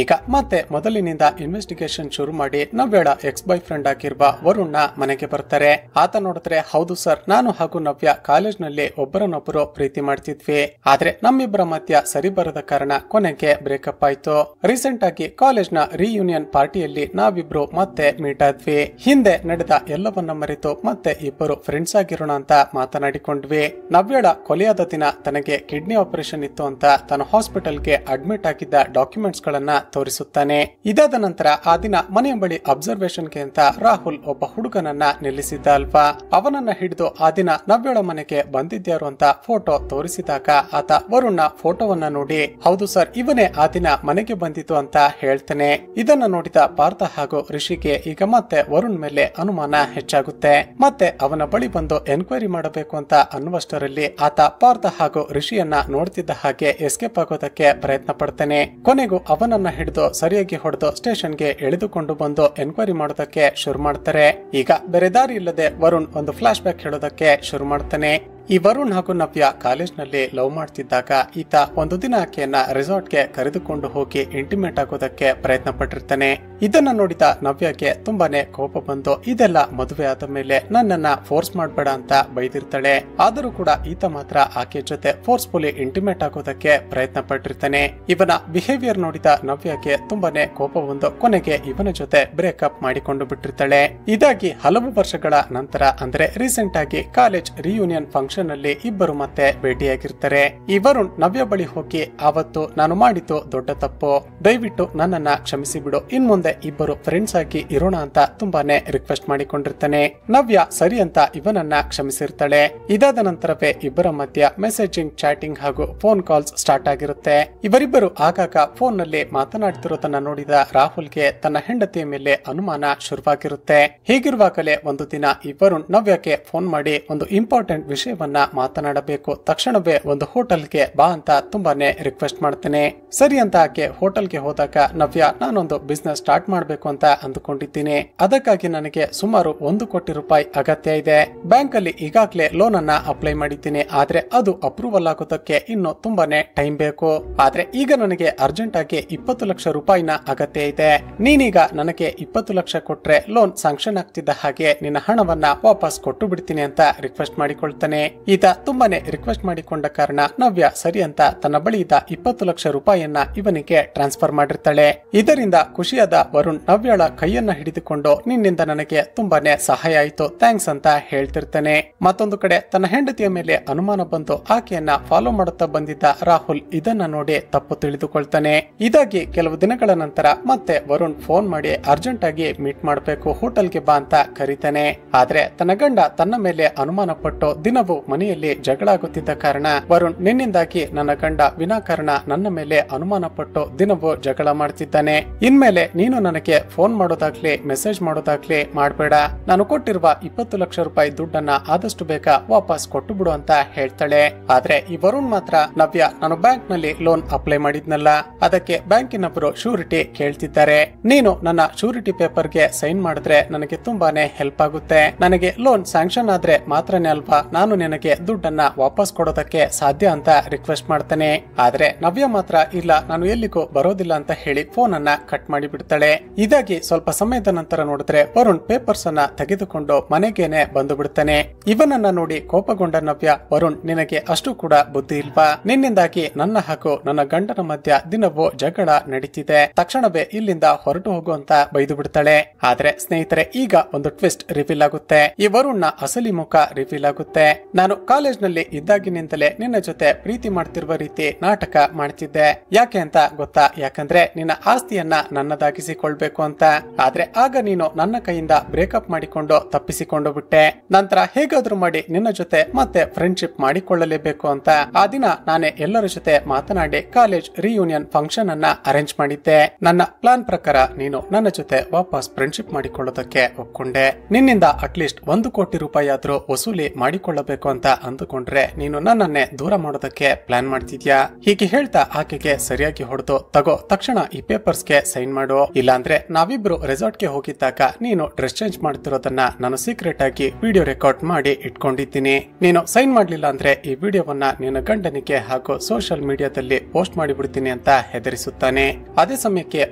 [SPEAKER 1] ಈಗ ಮತ್ತೆ ಮೊದಲಿನಿಂದ ಇನ್ವೆಸ್ಟಿಗೇಷನ್ ಶುರು ಮಾಡಿ ನವ್ಯಳ ಎಕ್ಸ್ ಬಾಯ್ ಫ್ರೆಂಡ್ ಆಗಿರುವ ವರುಣ್ ಮನೆಗೆ ಬರ್ತಾರೆ. ಆತ ನೋಡಿದ್ರೆ, ಹೌದು ಸರ್, ನಾನು ಹಾಗೂ ನವ್ಯ ಕಾಲೇಜ್ ನಲ್ಲಿ ಒಬ್ಬರನ್ನೊಬ್ಬರು ಪ್ರೀತಿ ಮಾಡ್ತಿದ್ವಿ, ಆದ್ರೆ ನಮ್ಮಿಬ್ಬರ ಮಧ್ಯ ಸರಿ ಬರದ ಕಾರಣ ಕೊನೆಗೆ ಬ್ರೇಕಪ್ ಆಯ್ತು. ರೀಸೆಂಟ್ ಆಗಿ ಕಾಲೇಜ್ ನ ರಿಯೂನಿಯನ್ ಪಾರ್ಟಿಯಲ್ಲಿ ನಾವಿಬ್ರು ಮತ್ತೆ ಮೀಟ್ ಆದ್ವಿ. ಹಿಂದೆ ನಡೆದ ಎಲ್ಲವನ್ನ ಮರೆತು ಮತ್ತೆ ಇಬ್ಬರು ಫ್ರೆಂಡ್ಸ್ ಆಗಿರೋಣ ಅಂತ ಮಾತನಾಡಿಕೊಂಡ್ವಿ. ನವ್ಯಳ ಕೊಲೆಯಾದ ದಿನ ತನಗೆ ಕಿಡ್ನಿ ಆಪರೇಷನ್ ಇತ್ತು ಅಂತ ತಾನು ಹಾಸ್ಪಿಟಲ್ಗೆ ಅಡ್ಮಿಟ್ ಆಗಿದ್ದ ಡಾಕ್ಯುಮೆಂಟ್ಸ್ ಗಳನ್ನ ತೋರಿಸುತ್ತಾನೆ. ಇದಾದ ನಂತರ ಆ ದಿನ ಮನೆಯ ಬಳಿ ಅಬ್ಸರ್ವೇಷನ್ಗೆ ಅಂತ ರಾಹುಲ್ ಒಬ್ಬ ಹುಡುಗನನ್ನ ನಿಲ್ಲಿಸಿದ್ದ ಅಲ್ವಾ, ಅವನನ್ನ ಹಿಡಿದು ಆ ದಿನ ನವ್ಯಳ ಮನೆಗೆ ಬಂದಿದ್ಯಾರು ಅಂತ ಫೋಟೋ ತೋರಿಸಿದಾಗ ಆತ ವರುಣ್ನ ಫೋಟೋವನ್ನ ನೋಡಿ, ಹೌದು ಸರ್, ಇವನೇ ಆ ದಿನ ಮನೆಗೆ ಬಂದಿತ್ತು ಅಂತ ಹೇಳ್ತಾನೆ. ಇದನ್ನ ನೋಡಿದ ಪಾರ್ಥ ಹಾಗೂ ರಿಷಿಗೆ ಈಗ ಮತ್ತೆ ವರುಣ್ ಮೇಲೆ ಅನುಮಾನ ಹೆಚ್ಚಾಗುತ್ತೆ. ಮತ್ತೆ ಅವನ ಬಳಿ ಬಂದು ಎನ್ಕ್ವೈರಿ ಮಾಡಬೇಕು ಅಂತ ಅನ್ನುವಷ್ಟರಲ್ಲಿ ಆತ ಪಾರ್ಥ ಹಾಗೂ ರಿಷಿಯನ್ನ ನೋಡ್ತಿದ್ದ ಹಾಗೆ ಎಸ್ಕೇಪ್ ಆಗೋದಕ್ಕೆ ಪ್ರಯತ್ನ ಪಡ್ತಾನೆ. ಕೊನೆಗೂ ಅವನನ್ನ ಹಿಡಿದು ಸರಿಯಾಗಿ ಹೊಡೆದು ಸ್ಟೇಷನ್ಗೆ ಎಳೆದುಕೊಂಡು ಬಂದು ಎನ್ಕ್ವೈರಿ ಮಾಡೋದಕ್ಕೆ ಶುರು ಮಾಡ್ತಾರೆ. ಈಗ ಬೇರೆ ದಾರಿ ಇಲ್ಲದೆ ವರುಣ್ ಒಂದು ಫ್ಲಾಶ್ ಬ್ಯಾಕ್ ಹೇಳೋದಕ್ಕೆ ಶುರು ಮಾಡ್ತಾನೆ. ಈ ವರುಣ್ ಹಾಗೂ ನವ್ಯ ಕಾಲೇಜ್ ನಲ್ಲಿ ಲವ್ ಮಾಡ್ತಿದ್ದಾಗ ಈತ ಒಂದು ದಿನ ಆಕೆಯನ್ನ ರೆಸಾರ್ಟ್ಗೆ ಕರೆದುಕೊಂಡು ಹೋಗಿ ಇಂಟಿಮೇಟ್ ಆಗೋದಕ್ಕೆ ಪ್ರಯತ್ನ ಪಟ್ಟಿರ್ತಾನೆ. ಇದನ್ನ ನೋಡಿದ ನವ್ಯಗೆ ತುಂಬಾನೇ ಕೋಪ ಬಂದು ಇದೆಲ್ಲ ಮದುವೆ ಆದ ಮೇಲೆ ನನ್ನನ್ನ ಫೋರ್ಸ್ ಮಾಡ್ಬೇಡ ಅಂತ ಬೈದಿರ್ತಾಳೆ. ಆದರೂ ಕೂಡ ಈತ ಮಾತ್ರ ಆಕೆ ಜೊತೆ ಫೋರ್ಸ್ಫುಲಿ ಇಂಟಿಮೇಟ್ ಆಗೋದಕ್ಕೆ ಪ್ರಯತ್ನ ಪಟ್ಟಿರ್ತಾನೆ. ಇವನ ಬಿಹೇವಿಯರ್ ನೋಡಿದ ನವ್ಯಗೆ ತುಂಬಾನೇ ಕೋಪ ಬಂದು ಕೊನೆಗೆ ಇವನ ಜೊತೆ ಬ್ರೇಕಪ್ ಮಾಡಿಕೊಂಡು ಬಿಟ್ಟಿರ್ತಾಳೆ. ಇದಾಗಿ ಹಲವು ವರ್ಷಗಳ ನಂತರ ಅಂದ್ರೆ ರೀಸೆಂಟ್ ಆಗಿ ಕಾಲೇಜ್ ರಿಯೂನಿಯನ್ ಫಂಕ್ಷನ್ ಫಂಕ್ಷನ್ ಅಲ್ಲಿ ಇಬ್ಬರು ಮತ್ತೆ ಭೇಟಿಯಾಗಿರ್ತಾರೆ. ಈ ವರುಣ್ ನವ್ಯ ಬಳಿ ಹೋಗಿ, ಆವತ್ತು ನಾನು ಮಾಡಿದ್ದು ದೊಡ್ಡ ತಪ್ಪು, ದಯವಿಟ್ಟು ನನ್ನನ್ನ ಕ್ಷಮಿಸಿ ಬಿಡು, ಇನ್ ಮುಂದೆ ಇಬ್ಬರು ಫ್ರೆಂಡ್ಸ್ ಆಗಿ ಇರೋಣ ಅಂತ ತುಂಬಾನೇ ರಿಕ್ವೆಸ್ಟ್ ಮಾಡಿಕೊಂಡಿರ್ತಾನೆ. ನವ್ಯ ಸರಿ ಅಂತ ಇವನನ್ನ ಕ್ಷಮಿಸಿರ್ತಾಳೆ. ಇದಾದ ನಂತರವೇ ಇಬ್ಬರ ಮಧ್ಯ ಮೆಸೇಜಿಂಗ್, ಚಾಟಿಂಗ್ ಹಾಗೂ ಫೋನ್ ಕಾಲ್ಸ್ ಸ್ಟಾರ್ಟ್ ಆಗಿರುತ್ತೆ. ಇವರಿಬ್ಬರು ಆಗಾಗ ಫೋನ್ ನಲ್ಲಿ ಮಾತನಾಡ್ತಿರೋದನ್ನ ನೋಡಿದ ರಾಹುಲ್ಗೆ ತನ್ನ ಹೆಂಡತಿಯ ಮೇಲೆ ಅನುಮಾನ ಶುರುವಾಗಿರುತ್ತೆ. ಹೀಗಿರುವಾಗಲೇ ಒಂದು ದಿನ ಈ ವರುಣ್ ನವ್ಯಕ್ಕೆ ಫೋನ್ ಮಾಡಿ ಒಂದು ಇಂಪಾರ್ಟೆಂಟ್ ವಿಷಯವನ್ನ ಮಾತನಾಡಬೇಕು, ತಕ್ಷಣವೇ ಒಂದು ಹೋಟೆಲ್ಗೆ ಬಾ ಅಂತ ತುಂಬಾನೇ ರಿಕ್ವೆಸ್ಟ್ ಮಾಡ್ತಾನೆ. ಸರಿ ಅಂತ ಆಕೆ ಹೋಟೆಲ್ಗೆ ಹೋದಾಗ, ನವ್ಯ, ನಾನೊಂದು ಬಿಸ್ನೆಸ್ ಸ್ಟಾರ್ಟ್ ಮಾಡ್ಬೇಕು ಅಂತ ಅಂದುಕೊಂಡಿದ್ದೀನಿ, ಅದಕ್ಕಾಗಿ ನನಗೆ ಸುಮಾರು 1 ಕೋಟಿ ರೂಪಾಯಿ ಅಗತ್ಯ ಇದೆ. ಬ್ಯಾಂಕ್ ಅಲ್ಲಿ ಈಗಾಗಲೇ ಲೋನ್ ಅನ್ನ ಅಪ್ಲೈ ಮಾಡಿದ್ದೀನಿ, ಆದ್ರೆ ಅದು ಅಪ್ರೂವಲ್ ಆಗೋದಕ್ಕೆ ಇನ್ನು ತುಂಬಾನೇ ಟೈಮ್ ಬೇಕು. ಆದ್ರೆ ಈಗ ನನಗೆ ಅರ್ಜೆಂಟ್ ಆಗಿ 20 ಲಕ್ಷ ರೂಪಾಯಿನ ಅಗತ್ಯ ಇದೆ. ನೀನೀಗ ನನಗೆ 20 ಲಕ್ಷ ಕೊಟ್ರೆ ಲೋನ್ ಸ್ಯಾಂಕ್ಷನ್ ಆಗ್ತಿದ್ದ ಹಾಗೆ ನಿನ್ನ ಹಣವನ್ನ ವಾಪಸ್ ಕೊಟ್ಟು ಬಿಡ್ತೀನಿ ಅಂತ ರಿಕ್ವೆಸ್ಟ್ ಮಾಡಿಕೊಳ್ತಾನೆ. ಈತ ತುಂಬಾನೇ ರಿಕ್ವೆಸ್ಟ್ ಮಾಡಿಕೊಂಡ ಕಾರಣ ನವ್ಯ ಸರಿ ಅಂತ ತನ್ನ ಬಳಿ ಇದ್ದ 20 ಲಕ್ಷ ರೂಪಾಯಿಯನ್ನ ಇವನಿಗೆ ಟ್ರಾನ್ಸ್ಫರ್ ಮಾಡಿರ್ತಾಳೆ. ಇದರಿಂದ ಖುಷಿಯಾದ ವರುಣ್ ನವ್ಯಳ ಕೈಯನ್ನ ಹಿಡಿದುಕೊಂಡು, ನಿನ್ನಿಂದ ನನಗೆ ತುಂಬಾನೇ ಸಹಾಯ ಆಯ್ತು, ಥ್ಯಾಂಕ್ಸ್ ಅಂತ ಹೇಳ್ತಿರ್ತಾನೆ. ಮತ್ತೊಂದು ಕಡೆ ತನ್ನ ಹೆಂಡತಿಯ ಮೇಲೆ ಅನುಮಾನ ಬಂದು ಆಕೆಯನ್ನ ಫಾಲೋ ಮಾಡುತ್ತಾ ಬಂದಿದ್ದ ರಾಹುಲ್ ಇದನ್ನ ನೋಡಿ ತಪ್ಪು ತಿಳಿದುಕೊಳ್ತಾನೆ. ಇದಾಗಿ ಕೆಲವು ದಿನಗಳ ನಂತರ ಮತ್ತೆ ವರುಣ್ ಫೋನ್ ಮಾಡಿ ಅರ್ಜೆಂಟ್ ಆಗಿ ಮೀಟ್ ಮಾಡಬೇಕು, ಹೋಟೆಲ್ಗೆ ಬಾ ಅಂತ ಕರೀತಾನೆ. ಆದ್ರೆ ತನ್ನ ಗಂಡ ತನ್ನ ಮೇಲೆ ಅನುಮಾನ ಪಟ್ಟು ದಿನವೂ ಮನೆಯಲ್ಲಿ ಜಗಳ ಆಗುತ್ತಿದ್ದ ಕಾರಣ ವರುಣ್, ನಿನ್ನಿಂದಾಗಿ ನನ್ನ ಗಂಡ ವಿನಾಕಾರಣ ನನ್ನ ಮೇಲೆ ಅನುಮಾನ ಪಟ್ಟು ದಿನವೂ ಜಗಳ ಮಾಡ್ತಿದ್ದಾನೆ, ಇನ್ಮೇಲೆ ನೀನು ನನಗೆ ಫೋನ್ ಮಾಡೋದಾಗ್ಲಿ ಮೆಸೇಜ್ ಮಾಡೋದಾಗ್ಲಿ ಮಾಡಬೇಡ, ನಾನು ಕೊಟ್ಟಿರುವ 20 ಲಕ್ಷ ರೂಪಾಯಿ ದುಡ್ಡನ್ನ ಆದಷ್ಟು ಬೇಗ ವಾಪಸ್ ಕೊಟ್ಟು ಬಿಡು ಅಂತ ಹೇಳ್ತಾಳೆ. ಆದ್ರೆ ಈ ವರುಣ್ ಮಾತ್ರ, ನವ್ಯ, ನಾನು ಬ್ಯಾಂಕ್ ನಲ್ಲಿ ಲೋನ್ ಅಪ್ಲೈ ಮಾಡಿದ್ನಲ್ಲ, ಅದಕ್ಕೆ ಬ್ಯಾಂಕಿನವರು ಶ್ಯೂರಿಟಿ ಕೇಳ್ತಿದ್ದಾರೆ, ನೀನು ನನ್ನ ಶ್ಯೂರಿಟಿ ಪೇಪರ್ಗೆ ಸೈನ್ ಮಾಡಿದ್ರೆ ನನಗೆ ತುಂಬಾನೇ ಹೆಲ್ಪ್ ಆಗುತ್ತೆ, ನನಗೆ ಲೋನ್ ಸ್ಯಾಂಕ್ಷನ್ ಆದ್ರೆ ಮಾತ್ರನೇ ಅಲ್ವಾ ನಾನು ನಿನಗೆ ದುಡ್ಡನ್ನ ವಾಪಸ್ ಕೊಡೋದಕ್ಕೆ ಸಾಧ್ಯ ಅಂತ ರಿಕ್ವೆಸ್ಟ್ ಮಾಡ್ತಾನೆ. ಆದ್ರೆ ನವ್ಯ ಮಾತ್ರ, ಇಲ್ಲ, ನಾನು ಎಲ್ಲಿಗೂ ಬರೋದಿಲ್ಲ ಅಂತ ಹೇಳಿ ಫೋನ್ ಅನ್ನ ಕಟ್ ಮಾಡಿ ಬಿಡ್ತಾಳೆ. ಇದಾಗಿ ಸ್ವಲ್ಪ ಸಮಯದ ನಂತರ ನೋಡಿದ್ರೆ ವರುಣ್ ಪೇಪರ್ಸ್ ಅನ್ನ ತೆಗೆದುಕೊಂಡು ಮನೆಗೇನೆ ಬಂದು ಬಿಡ್ತಾನೆ. ಇವನನ್ನ ನೋಡಿ ಕೋಪಗೊಂಡ ನವ್ಯ, ವರುಣ್, ನಿನಗೆ ಅಷ್ಟು ಕೂಡ ಬುದ್ಧಿ ಇಲ್ವಾ, ನಿನ್ನಿಂದಾಗಿ ನನ್ನ ಹಾಗೂ ನನ್ನ ಗಂಡನ ಮಧ್ಯ ದಿನವೂ ಜಗಳ ನಡೀತಿದೆ, ತಕ್ಷಣವೇ ಇಲ್ಲಿಂದ ಹೊರಟು ಹೋಗು ಅಂತ ಬೈದು ಬಿಡ್ತಾಳೆ. ಆದ್ರೆ ಸ್ನೇಹಿತರೆ, ಈಗ ಒಂದು ಟ್ವಿಸ್ಟ್ ರಿವೀಲ್ ಆಗುತ್ತೆ. ಈ ವರುಣ್ನ ಅಸಲಿ ಮುಖ ರಿವೀಲ್ ಆಗುತ್ತೆ. ನಾನು ಕಾಲೇಜ್ ನಲ್ಲಿ ಇದ್ದಾಗಿನಿಂದಲೇ ನಿನ್ನ ಜೊತೆ ಪ್ರೀತಿ ಮಾಡ್ತಿರುವ ರೀತಿ ನಾಟಕ ಮಾಡ್ತಿದ್ದೆ. ಯಾಕೆ ಅಂತ ಗೊತ್ತಾ? ಯಾಕಂದ್ರೆ ನಿನ್ನ ಆಸ್ತಿಯನ್ನ ನನ್ನದಾಗಿಸಿಕೊಳ್ಬೇಕು ಅಂತ. ಆದ್ರೆ ಆಗ ನೀನು ನನ್ನ ಕೈಯಿಂದ ಬ್ರೇಕಪ್ ಮಾಡಿಕೊಂಡು ತಪ್ಪಿಸಿಕೊಂಡು ಬಿಟ್ಟೆ. ನಂತರ ಹೇಗಾದ್ರೂ ಮಾಡಿ ನಿನ್ನ ಜೊತೆ ಮತ್ತೆ ಫ್ರೆಂಡ್ಶಿಪ್ ಮಾಡಿಕೊಳ್ಳಲೇಬೇಕು ಅಂತ ಆ ದಿನ ನಾನೇ ಎಲ್ಲರ ಜೊತೆ ಮಾತನಾಡಿ ಕಾಲೇಜ್ ರಿಯೂನಿಯನ್ ಫಂಕ್ಷನ್ ಅನ್ನ ಅರೇಂಜ್ ಮಾಡಿದ್ದೆ. ನನ್ನ ಪ್ಲಾನ್ ಪ್ರಕಾರ ನೀನು ನನ್ನ ಜೊತೆ ವಾಪಸ್ ಫ್ರೆಂಡ್ಶಿಪ್ ಮಾಡಿಕೊಳ್ಳೋದಕ್ಕೆ ಒಪ್ಕೊಂಡೆ. ನಿನ್ನಿಂದ ಅಟ್ಲೀಸ್ಟ್ 1 ಕೋಟಿ ರೂಪಾಯಿ ಆದ್ರೂ ವಸೂಲಿ ಮಾಡಿಕೊಳ್ಳಬೇಕು ಅಂತ ಅಂದುಕೊಂಡ್ರೆ ನೀನು ನನ್ನನ್ನೇ ದೂರ ಮಾಡೋದಕ್ಕೆ ಪ್ಲಾನ್ ಮಾಡ್ತಿದ್ಯಾ? ಹೀಗೆ ಹೇಳ್ತಾ ಆಕೆಗೆ ಸರಿಯಾಗಿ ಹೊಡೆದು, ತಗೋ, ತಕ್ಷಣ ಈ ಪೇಪರ್ಸ್ ಗೆ ಸೈನ್ ಮಾಡು, ಇಲ್ಲಾಂದ್ರೆ ನಾವಿಬ್ರು ರೆಸಾರ್ಟ್ ಗೆ ಹೋಗಿದ್ದಾಗ ನೀನು ಡ್ರೆಸ್ ಚೇಂಜ್ ಮಾಡ್ತಿರೋದನ್ನ ನಾನು ಸೀಕ್ರೆಟ್ ಆಗಿ ವಿಡಿಯೋ ರೆಕಾರ್ಡ್ ಮಾಡಿ ಇಟ್ಕೊಂಡಿದ್ದೀನಿ. ನೀನು ಸೈನ್ ಮಾಡ್ಲಿಲ್ಲ ಅಂದ್ರೆ ಈ ವಿಡಿಯೋವನ್ನ ನಿನ್ನ ಗಂಡನಿಗೆ ಹಾಗೂ ಸೋಷಿಯಲ್ ಮೀಡಿಯಾದಲ್ಲಿ ಪೋಸ್ಟ್ ಮಾಡಿಬಿಡ್ತೀನಿ ಅಂತ ಹೆದರಿಸುತ್ತಾನೆ. ಅದೇ ಸಮಯಕ್ಕೆ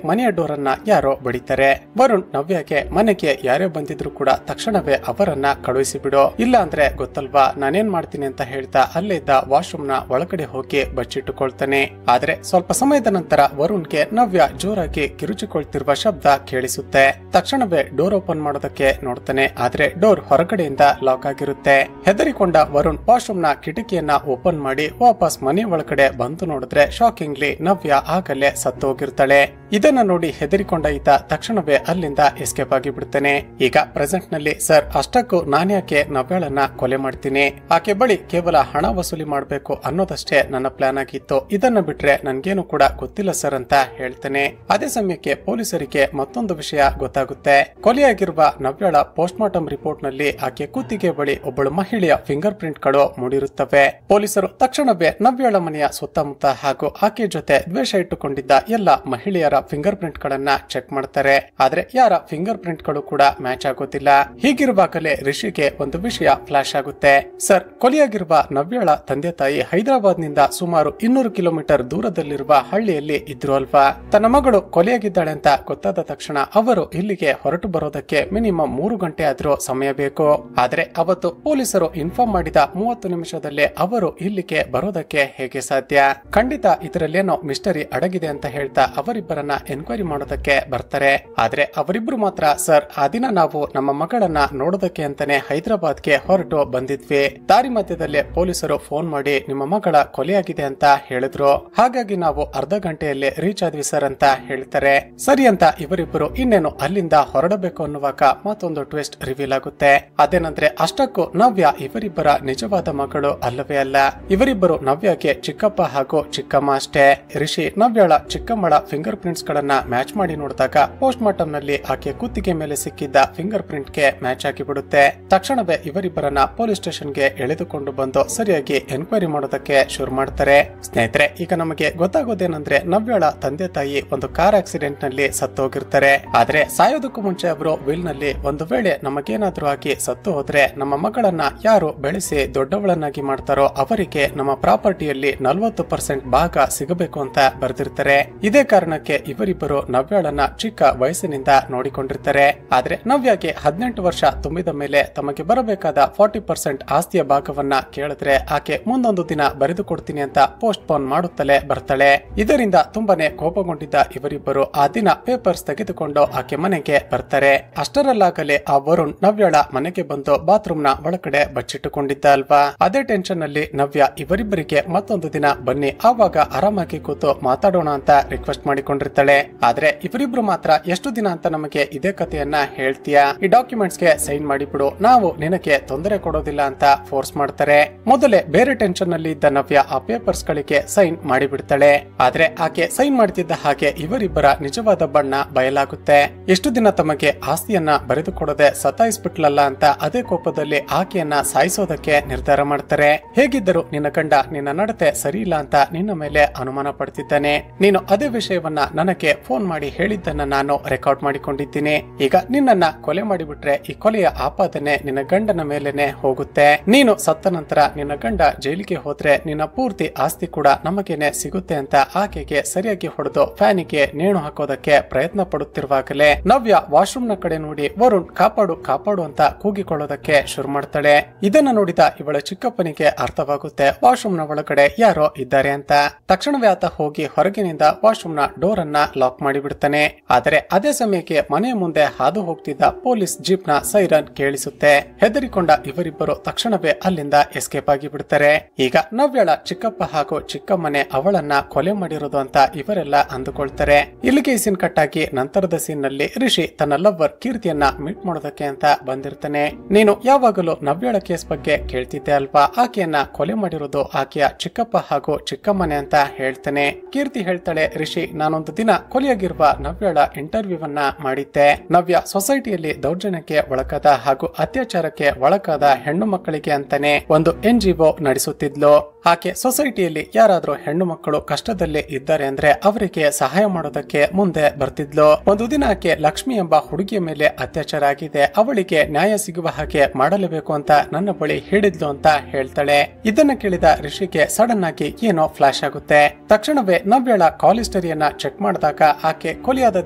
[SPEAKER 1] ಮನೆಯ ಡೋರ್ ಅನ್ನ ಯಾರೋ ಬಡಿತಾರೆ. ವರುಣ್ ನವ್ಯಗೆ, ಮನೆಗೆ ಯಾರೇ ಬಂದಿದ್ರು ಕೂಡ ತಕ್ಷಣವೇ ಅವರನ್ನ ಕಳುಹಿಸಿ ಬಿಡು, ಇಲ್ಲ ಅಂದ್ರೆ ಗೊತ್ತಲ್ವಾ ನಾನೇನ್ ಮಾಡ್ತೀನಿ ಅಂತ ಹೇಳ್ತಾ ಅಲ್ಲಿದ್ದ ವಾಶ್ರೂಮ್ ನ ಒಳಗಡೆ ಹೋಗಿ ಬಚ್ಚಿಟ್ಟುಕೊಳ್ತಾನೆ. ಆದ್ರೆ ಸ್ವಲ್ಪ ಸಮಯದ ನಂತರ ವರುಣ್ಗೆ ನವ್ಯ ಜೋರಾಗಿ ಕಿರುಚಿಕೊಳ್ತಿರುವ ಶಬ್ದ ಕೇಳಿಸುತ್ತೆ. ತಕ್ಷಣವೇ ಡೋರ್ ಓಪನ್ ಮಾಡೋದಕ್ಕೆ ನೋಡ್ತಾನೆ. ಆದ್ರೆ ಡೋರ್ ಹೊರಗಡೆಯಿಂದ ಲಾಕ್ ಆಗಿರುತ್ತೆ. ಹೆದರಿಕೊಂಡ ವರುಣ್ ವಾಶ್ರೂಮ್ ನ ಕಿಟಕಿಯನ್ನ ಓಪನ್ ಮಾಡಿ ವಾಪಸ್ ಮನೆ ಒಳಗಡೆ ಬಂದು ನೋಡಿದ್ರೆ ಶಾಕಿಂಗ್ಲಿ ನವ್ಯ ಆಗಲೇ ಸತ್ತು ಹೋಗಿರ್ತಾಳೆ. ಇದನ್ನ ನೋಡಿ ಹೆದರಿಕೊಂಡ ಈತ ತಕ್ಷಣವೇ ಅಲ್ಲಿಂದ ಎಸ್ಕೇಪ್ ಆಗಿ ಬಿಡ್ತಾನೆ. ಈಗ ಪ್ರೆಸೆಂಟ್ ನಲ್ಲಿ, ಸರ್, ಅಷ್ಟಕ್ಕೂ ನಾನ್ಯಾಕೆ ನವ್ಯಳನ್ನ ಕೊಲೆ ಮಾಡ್ತೀನಿ, ಆಕೆ ಬಳಿ ಕೇವಲ ಹಣ ವಸೂಲಿ ಮಾಡಬೇಕು ಅನ್ನೋದಷ್ಟೇ ನನ್ನ ಪ್ಲಾನ್ ಆಗಿತ್ತು, ಇದನ್ನ ಬಿಟ್ರೆ ನನ್ಗೇನು ಕೂಡ ಗೊತ್ತಿಲ್ಲ ಸರ್ ಅಂತ ಹೇಳ್ತಾನೆ. ಅದೇ ಸಮಯಕ್ಕೆ ಪೊಲೀಸರಿಗೆ ಮತ್ತೊಂದು ವಿಷಯ ಗೊತ್ತಾಗುತ್ತೆ. ಕೊಲೆಯಾಗಿರುವ ನವ್ಯಳ ಪೋಸ್ಟ್ ಮಾರ್ಟಮ್ ರಿಪೋರ್ಟ್ ನಲ್ಲಿ ಆಕೆ ಕುತ್ತಿಗೆ ಬಳಿ ಒಬ್ಬಳು ಮಹಿಳೆಯ ಫಿಂಗರ್ ಪ್ರಿಂಟ್ ಗಳು ಮೂಡಿರುತ್ತವೆ. ಪೊಲೀಸರು ತಕ್ಷಣವೇ ನವ್ಯಳ ಮನೆಯ ಸುತ್ತಮುತ್ತ ಹಾಗೂ ಆಕೆ ಜೊತೆ ದ್ವೇಷ ಇಟ್ಟುಕೊಂಡಿದ್ದ ಎಲ್ಲ ಮಹಿಳೆಯರ ಫಿಂಗರ್ ಪ್ರಿಂಟ್ ಗಳನ್ನ ಚೆಕ್ ಮಾಡ್ತಾರೆ. ಆದ್ರೆ ಯಾರ ಫಿಂಗರ್ ಪ್ರಿಂಟ್ ಗಳು ಕೂಡ ಮ್ಯಾಚ್ ಆಗೋದಿಲ್ಲ. ಹೀಗಿರುವಾಗಲೇ ರಿಷಿಗೆ ಒಂದು ವಿಷಯ ಫ್ಲಾಶ್ ಆಗುತ್ತೆ. ಸರ್, ಕೊಲೆಯಾಗಿರುವ ನವ್ಯಳ ತಂದೆ ತಾಯಿ ಹೈದರಾಬಾದ್ ನಿಂದ ಸುಮಾರು 200 ಕಿಲೋಮೀಟರ್ ದೂರದಲ್ಲಿರುವ ಹಳ್ಳಿಯಲ್ಲಿ ಇದ್ರು ಅಲ್ವಾ. ತನ್ನ ಮಗಳು ಕೊಲೆಯಾಗಿದ್ದಾಳೆ ಅಂತ ಗೊತ್ತಾದ ತಕ್ಷಣ ಅವರು ಇಲ್ಲಿಗೆ ಹೊರಟು ಬರೋದಕ್ಕೆ ಮಿನಿಮಮ್ 3 ಗಂಟೆ ಆದ್ರೂ ಸಮಯ ಬೇಕು. ಆದ್ರೆ ಅವತ್ತು ಪೊಲೀಸರು ಇನ್ಫಾರ್ಮ್ ಮಾಡಿದ 30 ನಿಮಿಷದಲ್ಲೇ ಅವರು ಇಲ್ಲಿಗೆ ಬರೋದಕ್ಕೆ ಹೇಗೆ ಸಾಧ್ಯ? ಖಂಡಿತ ಇದರಲ್ಲೇನೋ ಮಿಸ್ಟರಿ ಅಡಗಿದೆ ಅಂತ ಹೇಳ್ತಾ ಅವರಿಬ್ಬರನ್ನ ಅವರನ್ನ ಎನ್ಕ್ವೈರಿ ಮಾಡೋದಕ್ಕೆ ಬರ್ತಾರೆ. ಆದ್ರೆ ಅವರಿಬ್ರು ಮಾತ್ರ, ಸರ್ ಆ ದಿನ ನಾವು ನಮ್ಮ ಮಗಳನ್ನ ನೋಡೋದಕ್ಕೆ ಅಂತಾನೆ ಹೈದರಾಬಾದ್ಗೆ ಹೊರಟು ಬಂದಿದ್ವಿ. ದಾರಿ ಮಧ್ಯದಲ್ಲೇ ಪೊಲೀಸರು ಫೋನ್ ಮಾಡಿ ನಿಮ್ಮ ಮಗಳ ಕೊಲೆಯಾಗಿದೆ ಅಂತ ಹೇಳಿದ್ರು. ಹಾಗಾಗಿ ನಾವು ಅರ್ಧ ಗಂಟೆಯಲ್ಲಿ ರೀಚ್ ಆದ್ವಿ ಸರ್ ಅಂತ ಹೇಳ್ತಾರೆ. ಸರಿ ಅಂತ ಇವರಿಬ್ಬರು ಇನ್ನೇನು ಅಲ್ಲಿಂದ ಹೊರಡಬೇಕು ಅನ್ನುವಾಗ ಮತ್ತೊಂದು ಟ್ವಿಸ್ಟ್ ರಿವೀಲ್ ಆಗುತ್ತೆ. ಅದೇನಂದ್ರೆ ಅಷ್ಟಕ್ಕೂ ನವ್ಯ ಇವರಿಬ್ಬರ ನಿಜವಾದ ಮಗಳು ಅಲ್ಲವೇ ಅಲ್ಲ. ಇವರಿಬ್ಬರು ನವ್ಯಗೆ ಚಿಕ್ಕಪ್ಪ ಹಾಗೂ ಚಿಕ್ಕಮ್ಮ ಅಷ್ಟೇ. ರಿಷಿ ನವ್ಯಳ ಚಿಕ್ಕಮ್ಮಳ ಫಿಂಗರ್ ಪ್ರಿಂಟ್ಸ್ ಗಳನ್ನ ಮ್ಯಾಚ್ ಮಾಡಿ ನೋಡಿದಾಗ ಪೋಸ್ಟ್ ಮಾರ್ಟಮ್ ನಲ್ಲಿ ಆಕೆ ಕುತ್ತಿಗೆ ಮೇಲೆ ಸಿಕ್ಕಿದ್ದ ಫಿಂಗರ್ ಪ್ರಿಂಟ್ ಗೆ ಮ್ಯಾಚ್ ಆಗಿಬಿಡುತ್ತೆ. ತಕ್ಷಣವೇ ಇವರಿಬ್ಬರನ್ನ ಪೊಲೀಸ್ ಸ್ಟೇಷನ್ ಗೆ ಎಳೆದುಕೊಂಡು ಬಂದು ಸರಿಯಾಗಿ ಎನ್ಕ್ವೈರಿ ಮಾಡೋದಕ್ಕೆ ಶುರು ಮಾಡ್ತಾರೆ. ಸ್ನೇಹಿತರೆ, ಈಗ ನಮಗೆ ಗೊತ್ತಾಗೋದೇನಂದ್ರೆ ನವ್ಯಳ ತಂದೆ ತಾಯಿ ಒಂದು ಕಾರ್ ಆಕ್ಸಿಡೆಂಟ್ ನಲ್ಲಿ ಸತ್ತೋಗಿರ್ತಾರೆ. ಆದ್ರೆ ಸಾಯೋದಕ್ಕೂ ಮುಂಚೆ ಅವರು ವಿಲ್ ನಲ್ಲಿ ಒಂದು ವೇಳೆ ನಮಗೇನಾದ್ರೂ ಆಗಿ ಸತ್ತು ಹೋದ್ರೆ ನಮ್ಮ ಮಗಳನ್ನ ಯಾರು ಬೆಳೆಸಿ ದೊಡ್ಡವಳನ್ನಾಗಿ ಮಾಡ್ತಾರೋ ಅವರಿಗೆ ನಮ್ಮ ಪ್ರಾಪರ್ಟಿಯಲ್ಲಿ 40% ಭಾಗ ಸಿಗಬೇಕು ಅಂತ ಬರೆದಿರ್ತಾರೆ. ಇದೇ ಕಾರಣಕ್ಕೆ ಇವರಿಬ್ಬರು ನವ್ಯಾಳನ್ನ ಚಿಕ್ಕ ವಯಸ್ಸಿನಿಂದ ನೋಡಿಕೊಂಡಿರ್ತಾರೆ. ಆದ್ರೆ ನವ್ಯಾಗೆ 18 ವರ್ಷ ತುಂಬಿದ ಮೇಲೆ ತಮಗೆ ಬರಬೇಕಾದ 40% ಆಸ್ತಿಯ ಭಾಗವನ್ನ ಕೇಳಿದ್ರೆ ಆಕೆ ಮುಂದೊಂದು ದಿನ ಬರೆದು ಕೊಡ್ತೀನಿ ಅಂತ ಪೋಸ್ಟ್ ಪೋನ್ ಮಾಡುತ್ತಲೇ ಬರ್ತಾಳೆ. ಇದರಿಂದ ತುಂಬಾನೇ ಕೋಪಗೊಂಡಿದ್ದ ಇವರಿಬ್ಬರು ಆ ದಿನ ಪೇಪರ್ಸ್ ತೆಗೆದುಕೊಂಡು ಆಕೆ ಮನೆಗೆ ಬರ್ತಾರೆ. ಅಷ್ಟರಲ್ಲಾಗಲೇ ಆ ವರುಣ್ ನವ್ಯಾಳ ಮನೆಗೆ ಬಂದು ಬಾತ್ರೂಮ್ ನ ಒಳಗಡೆ ಬಚ್ಚಿಟ್ಟುಕೊಂಡಿದ್ದ ಅಲ್ವಾ. ಅದೇ ಟೆನ್ಷನ್ ಅಲ್ಲಿ ನವ್ಯ ಇವರಿಬ್ಬರಿಗೆ ಮತ್ತೊಂದು ದಿನ ಬನ್ನಿ ಆವಾಗ ಆರಾಮಾಗಿ ಕೂತು ಮಾತಾಡೋಣ ಅಂತ ರಿಕ್ವೆಸ್ಟ್ ಮಾಡಿಕೊಂಡಿರ್ತಾಳೆ. ಆದ್ರೆ ಇವರಿಬ್ರು ಮಾತ್ರ ಎಷ್ಟು ದಿನ ಅಂತ ನಮಗೆ ಇದೇ ಕಥೆಯನ್ನ ಹೇಳ್ತೀಯಾ, ಈ ಡಾಕ್ಯುಮೆಂಟ್ಸ್ ಗೆ ಸೈನ್ ಮಾಡಿಬಿಡು, ನಾವು ನಿನಗೆ ತೊಂದರೆ ಕೊಡೋದಿಲ್ಲ ಅಂತ ಫೋರ್ಸ್ ಮಾಡ್ತಾರೆ. ಮೊದಲೇ ಬೇರೆ ಟೆನ್ಷನ್ ನಲ್ಲಿ ಇದ್ದ ನವ್ಯ ಆ ಪೇಪರ್ಸ್ ಗಳಿಗೆ ಸೈನ್ ಮಾಡಿಬಿಡ್ತಾಳೆ. ಆದ್ರೆ ಆಕೆ ಸೈನ್ ಮಾಡ್ತಿದ್ದ ಹಾಗೆ ಇವರಿಬ್ಬರ ನಿಜವಾದ ಬಣ್ಣ ಬಯಲಾಗುತ್ತೆ. ಎಷ್ಟು ದಿನ ತಮಗೆ ಆಸ್ತಿಯನ್ನ ಬರೆದುಕೊಡದೆ ಸತಾಯಿಸ್ಬಿಟ್ಲಲ್ಲ ಅಂತ ಅದೇ ಕೋಪದಲ್ಲಿ ಆಕೆಯನ್ನ ಸಾಯಿಸೋದಕ್ಕೆ ನಿರ್ಧಾರ ಮಾಡ್ತಾರೆ. ಹೇಗಿದ್ದರೂ ನಿನ್ನ ಗಂಡ ನಿನ್ನ ನಡತೆ ಸರಿ ಇಲ್ಲ ಅಂತ ನಿನ್ನ ಮೇಲೆ ಅನುಮಾನ ಪಡ್ತಿದ್ದಾನೆ. ನೀನು ಅದೇ ವಿಷಯವನ್ನ ನನಗೆ ಫೋನ್ ಮಾಡಿ ಹೇಳಿದ್ದನ್ನ ನಾನು ರೆಕಾರ್ಡ್ ಮಾಡಿಕೊಂಡಿದ್ದೀನಿ. ಈಗ ನಿನ್ನನ್ನ ಕೊಲೆ ಮಾಡಿಬಿಟ್ರೆ ಈ ಕೊಲೆಯ ಆಪಾದನೆ ನಿನ್ನ ಗಂಡನ ಮೇಲೆನೆ ಹೋಗುತ್ತೆ. ನೀನು ಸತ್ತ ನಂತರ ನಿನ್ನ ಗಂಡ ಜೈಲಿಗೆ ಹೋದ್ರೆ ನಿನ್ನ ಪೂರ್ತಿ ಆಸ್ತಿ ಕೂಡ ನಮಗೇನೆ ಸಿಗುತ್ತೆ ಅಂತ ಆಕೆಗೆ ಸರಿಯಾಗಿ ಹೊಡೆದು ಫ್ಯಾನಿಗೆ ನೇಣು ಹಾಕೋದಕ್ಕೆ ಪ್ರಯತ್ನ ಪಡುತ್ತಿರುವಾಗಲೇ ನವ್ಯ ವಾಶ್ರೂಮ್ ನ ಕಡೆ ನೋಡಿ ವರುಣ್ ಕಾಪಾಡು ಕಾಪಾಡು ಅಂತ ಕೂಗಿಕೊಳ್ಳೋದಕ್ಕೆ ಶುರು ಮಾಡ್ತಾಳೆ. ಇದನ್ನ ನೋಡಿದ ಇವಳ ಚಿಕ್ಕಪ್ಪನಿಗೆ ಅರ್ಥವಾಗುತ್ತೆ ವಾಶ್ರೂಮ್ ನ ಒಳಗಡೆ ಯಾರೋ ಇದ್ದಾರೆ ಅಂತ. ತಕ್ಷಣವೇ ಆತ ಹೋಗಿ ಹೊರಗಿನಿಂದ ವಾಶ್ರೂಮ್ ನ ಡೋರ್ ಅನ್ನ ಲಾಕ್ ಮಾಡಿಬಿಡ್ತಾನೆ. ಆದರೆ ಅದೇ ಸಮಯಕ್ಕೆ ಮನೆಯ ಮುಂದೆ ಹಾದು ಹೋಗ್ತಿದ್ದ ಪೊಲೀಸ್ ಜೀಪ್ ನ ಸೈರನ್ ಕೇಳಿಸುತ್ತೆ. ಹೆದರಿಕೊಂಡ ಇವರಿಬ್ಬರು ತಕ್ಷಣವೇ ಅಲ್ಲಿಂದ ಎಸ್ಕೇಪ್ ಆಗಿ ಬಿಡ್ತಾರೆ. ಈಗ ನವ್ಯಳ ಚಿಕ್ಕಪ್ಪ ಹಾಗೂ ಚಿಕ್ಕಮ್ಮನೆ ಅವಳನ್ನ ಕೊಲೆ ಮಾಡಿರೋದು ಅಂತ ಇವರೆಲ್ಲ ಅಂದುಕೊಳ್ತಾರೆ. ಇಲ್ಲಿಗೆ ಈ ಸೀನ್ ಕಟ್ ಆಗಿ ನಂತರದ ಸೀನ್ ನಲ್ಲಿ ರಿಷಿ ತನ್ನ ಲವ್ವರ್ ಕೀರ್ತಿಯನ್ನ ಮೀಟ್ ಮಾಡೋದಕ್ಕೆ ಅಂತ ಬಂದಿರ್ತಾನೆ. ನೀನು ಯಾವಾಗಲೂ ನವ್ಯಳ ಕೇಸ್ ಬಗ್ಗೆ ಕೇಳ್ತಿದ್ದೆ ಅಲ್ವಾ, ಆಕೆಯನ್ನ ಕೊಲೆ ಮಾಡಿರೋದು ಆಕೆಯ ಚಿಕ್ಕಪ್ಪ ಹಾಗೂ ಚಿಕ್ಕಮ್ಮನೆ ಅಂತ ಹೇಳ್ತಾನೆ. ಕೀರ್ತಿ ಹೇಳ್ತಾಳೆ, ರಿಷಿ ನಾನೊಂದು ದಿನ ಕೊಲೆಯಾಗಿರುವ ನವ್ಯಳ ಇಂಟರ್ವ್ಯೂ ಅನ್ನ ಮಾಡಿದ್ದೆ. ನವ್ಯ ಸೊಸೈಟಿಯಲ್ಲಿ ದೌರ್ಜನ್ಯಕ್ಕೆ ಒಳಗಾದ ಹಾಗೂ ಅತ್ಯಾಚಾರಕ್ಕೆ ಒಳಗಾದ ಹೆಣ್ಣು ಮಕ್ಕಳಿಗೆ ಅಂತಾನೆ ಒಂದು NGO ನಡೆಸುತ್ತಿದ್ಲು. ಆಕೆ ಸೊಸೈಟಿಯಲ್ಲಿ ಯಾರಾದ್ರೂ ಹೆಣ್ಣು ಮಕ್ಕಳು ಕಷ್ಟದಲ್ಲಿ ಇದ್ದಾರೆ ಅಂದ್ರೆ ಅವರಿಗೆ ಸಹಾಯ ಮಾಡೋದಕ್ಕೆ ಮುಂದೆ ಬರ್ತಿದ್ಲು. ಒಂದು ದಿನ ಆಕೆ ಲಕ್ಷ್ಮಿ ಎಂಬ ಹುಡುಗಿಯ ಮೇಲೆ ಅತ್ಯಾಚಾರ ಆಗಿದೆ, ಅವಳಿಗೆ ನ್ಯಾಯ ಸಿಗುವ ಹಾಗೆ ಮಾಡಲೇಬೇಕು ಅಂತ ನನ್ನ ಬಳಿ ಹೇಳಿದ್ಲು ಅಂತ ಹೇಳ್ತಾಳೆ. ಇದನ್ನ ಕೇಳಿದ ರಿಷಿಗೆ ಸಡನ್ ಆಗಿ ಏನೋ ಫ್ಲಾಶ್ ಆಗುತ್ತೆ. ತಕ್ಷಣವೇ ನವ್ಯಳ ಕಾಲ್ ಹಿಸ್ಟರಿಯನ್ನ ಚೆಕ್ ಮಾಡಿದಾಗ ಆಕೆ ಕೊಲೆಯಾದ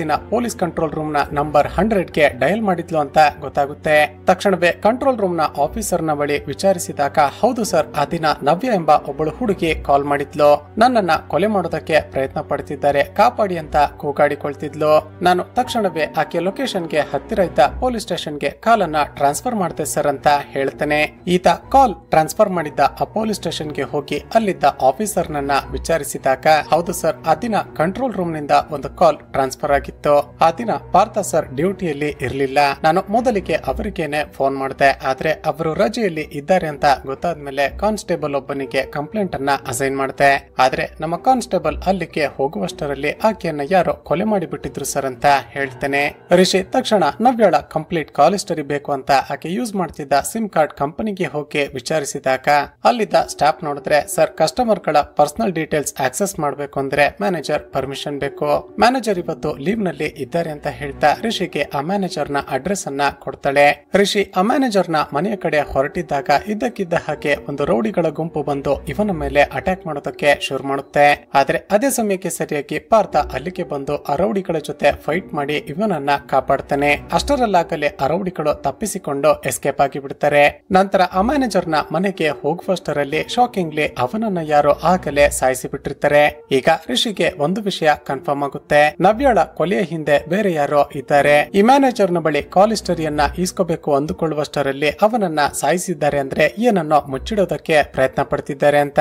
[SPEAKER 1] ದಿನ ಪೊಲೀಸ್ ಕಂಟ್ರೋಲ್ ರೂಮ್ ನ ನಂಬರ್ 100 ಗೆ ಡಯಲ್ ಮಾಡಿದ್ಲು ಅಂತ ಗೊತ್ತಾಗುತ್ತೆ. ತಕ್ಷಣವೇ ಕಂಟ್ರೋಲ್ ರೂಮ್ ನ ಆಫೀಸರ್ ನ ಬಳಿ ವಿಚಾರಿಸಿದಾಗ ಹೌದು ಸರ್, ಆ ದಿನ ನವ್ಯ ಎಂಬ ಒಬ್ಬಳು ಹುಡುಗಿ ಕಾಲ್ ಮಾಡಿದ್ಲು, ನನ್ನನ್ನ ಕೊಲೆ ಮಾಡೋದಕ್ಕೆ ಪ್ರಯತ್ನ ಪಡ್ತಿದ್ದಾರೆ, ಕಾಪಾಡಿ ಅಂತ ಕೂಗಾಡಿಕೊಳ್ತಿದ್ಲು. ನಾನು ತಕ್ಷಣವೇ ಆಕೆ ಲೊಕೇಶನ್ ಗೆ ಹತ್ತಿರ ಇದ್ದ ಪೊಲೀಸ್ ಸ್ಟೇಷನ್ ಗೆ ಕಾಲನ್ನ ಟ್ರಾನ್ಸ್ಫರ್ ಮಾಡ್ತೆ ಸರ್ ಅಂತ ಹೇಳ್ತಾನೆ. ಈತ ಕಾಲ್ ಟ್ರಾನ್ಸ್ಫರ್ ಮಾಡಿದ್ದ ಆ ಪೊಲೀಸ್ ಸ್ಟೇಷನ್ ಗೆ ಹೋಗಿ ಅಲ್ಲಿದ್ದ ಆಫೀಸರ್ ನನ್ನ ವಿಚಾರಿಸಿದಾಗ ಹೌದು ಸರ್, ಆ ದಿನ ಕಂಟ್ರೋಲ್ ರೂಮ್ ನಿಂದ ಒಂದು ಕಾಲ್ ಟ್ರಾನ್ಸ್ಫರ್ ಆಗಿತ್ತು. ಆ ದಿನ ಪಾರ್ಥ ಸರ್ ಡ್ಯೂಟಿಯಲ್ಲಿ ಇರ್ಲಿಲ್ಲ. ನಾನು ಮೊದಲಿಗೆ ಅವರಿಗೇನೆ ಫೋನ್ ಮಾಡಿದೆ, ಆದ್ರೆ ಅವರು ರಜೆಯಲ್ಲಿ ಇದ್ದಾರೆ ಅಂತ ಗೊತ್ತಾದ್ಮೇಲೆ ಕಾನ್ಸ್ಟೇಬಲ್ ಒಬ್ಬನಿಗೆ ಕಂಪ್ಲೇಂಟ್ ಅನ್ನ ಅಸೈನ್ ಮಾಡಿದೆ. ಆದ್ರೆ ನಮ್ಮ ಕಾನ್ಸ್ಟೇಬಲ್ ಅಲ್ಲಿಗೆ ಹೋಗುವಷ್ಟರಲ್ಲಿ ಆಕೆಯನ್ನ ಯಾರೋ ಕೊಲೆ ಮಾಡಿಬಿಟ್ಟಿದ್ರು ಸರ್ ಅಂತ ಹೇಳ್ತೇನೆ. ರಿಷಿ ತಕ್ಷಣ ನವ್ಯಳ ಕಂಪ್ಲೀಟ್ ಕಾಲ್ ಹಿಸ್ಟರಿ ಬೇಕು ಅಂತ ಆಕೆ ಯೂಸ್ ಮಾಡ್ತಿದ್ದ ಸಿಮ್ ಕಾರ್ಡ್ ಕಂಪನಿಗೆ ಹೋಗಿ ವಿಚಾರಿಸಿದಾಗ ಅಲ್ಲಿದ್ದ ಸ್ಟಾಫ್ ನೋಡಿದ್ರೆ ಸರ್, ಕಸ್ಟಮರ್ ಗಳ ಪರ್ಸನಲ್ ಡೀಟೇಲ್ಸ್ ಆಕ್ಸೆಸ್ ಮಾಡಬೇಕು ಅಂದ್ರೆ ಮ್ಯಾನೇಜರ್ ಪರ್ಮಿಷನ್ ಬೇಕು, ಮ್ಯಾನೇಜರ್ ಇವತ್ತು ಲೀವ್ ನಲ್ಲಿ ಇದ್ದಾರೆ ಅಂತ ಹೇಳ್ತಾ ರಿಷಿಗೆ ಆ ಮ್ಯಾನೇಜರ್ ನ ಅಡ್ರೆಸ್ ಅನ್ನ ಕೊಡ್ತಾಳೆ. ರಿಷಿ ಆ ಮ್ಯಾನೇಜರ್ ನ ಮನೆಯ ಕಡೆ ಹೊರಟಿದ್ದಾಗ ಇದ್ದಕ್ಕಿದ್ದ ಹಾಗೆ ಒಂದು ರೌಡಿಗಳ ಗುಂಪು ಬಂದು ಇವನ ಮೇಲೆ ಅಟ್ಯಾಕ್ ಮಾಡೋದಕ್ಕೆ ಶುರು ಮಾಡುತ್ತೆ. ಆದ್ರೆ ಅದೇ ಸಮಯಕ್ಕೆ ಸರಿಯಾಗಿ ಪಾರ್ಥ ಅಲ್ಲಿಗೆ ಬಂದು ಆ ರೌಡಿಗಳ ಜೊತೆ ಫೈಟ್ ಮಾಡಿ ಇವನನ್ನ ಕಾಪಾಡ್ತಾನೆ. ಅಷ್ಟರಲ್ಲಾಗಲೇ ಆ ರೌಡಿಗಳು ತಪ್ಪಿಸಿಕೊಂಡು ಎಸ್ಕೇಪ್ ಆಗಿ ಬಿಡ್ತಾರೆ. ನಂತರ ಆ ಮ್ಯಾನೇಜರ್ ನ ಮನೆಗೆ ಹೋಗುವಷ್ಟರಲ್ಲಿ ಶಾಕಿಂಗ್ಲಿ ಅವನನ್ನ ಯಾರೋ ಆಗಲೇ ಸಾಯಿಸಿ ಬಿಟ್ಟಿರ್ತಾರೆ. ಈಗ ರಿಷಿಗೆ ಒಂದು ವಿಷಯ ಕನ್ಫರ್ಮ್ ಆಗುತ್ತೆ, ನವ್ಯಾಳ ಕೊಲೆಯ ಹಿಂದೆ ಬೇರೆ ಯಾರೋ ಇದ್ದಾರೆ. ಈ ಮ್ಯಾನೇಜರ್ ನ ಬಳಿ ಕಾಲ್ ಹಿಸ್ಟರಿಯನ್ನ ಈಸ್ಕೋಬೇಕು ಅಂದುಕೊಳ್ಳುವಷ್ಟರಲ್ಲಿ ಅವನನ್ನ ಸಾಯಿಸಿದ್ದಾರೆ, ಅಂದ್ರೆ ಏನನ್ನೋ ಮುಚ್ಚಿಡೋದಕ್ಕೆ ಪ್ರಯತ್ನ ಪಡ್ತಿದ್ದಾರೆ ಅಂತ.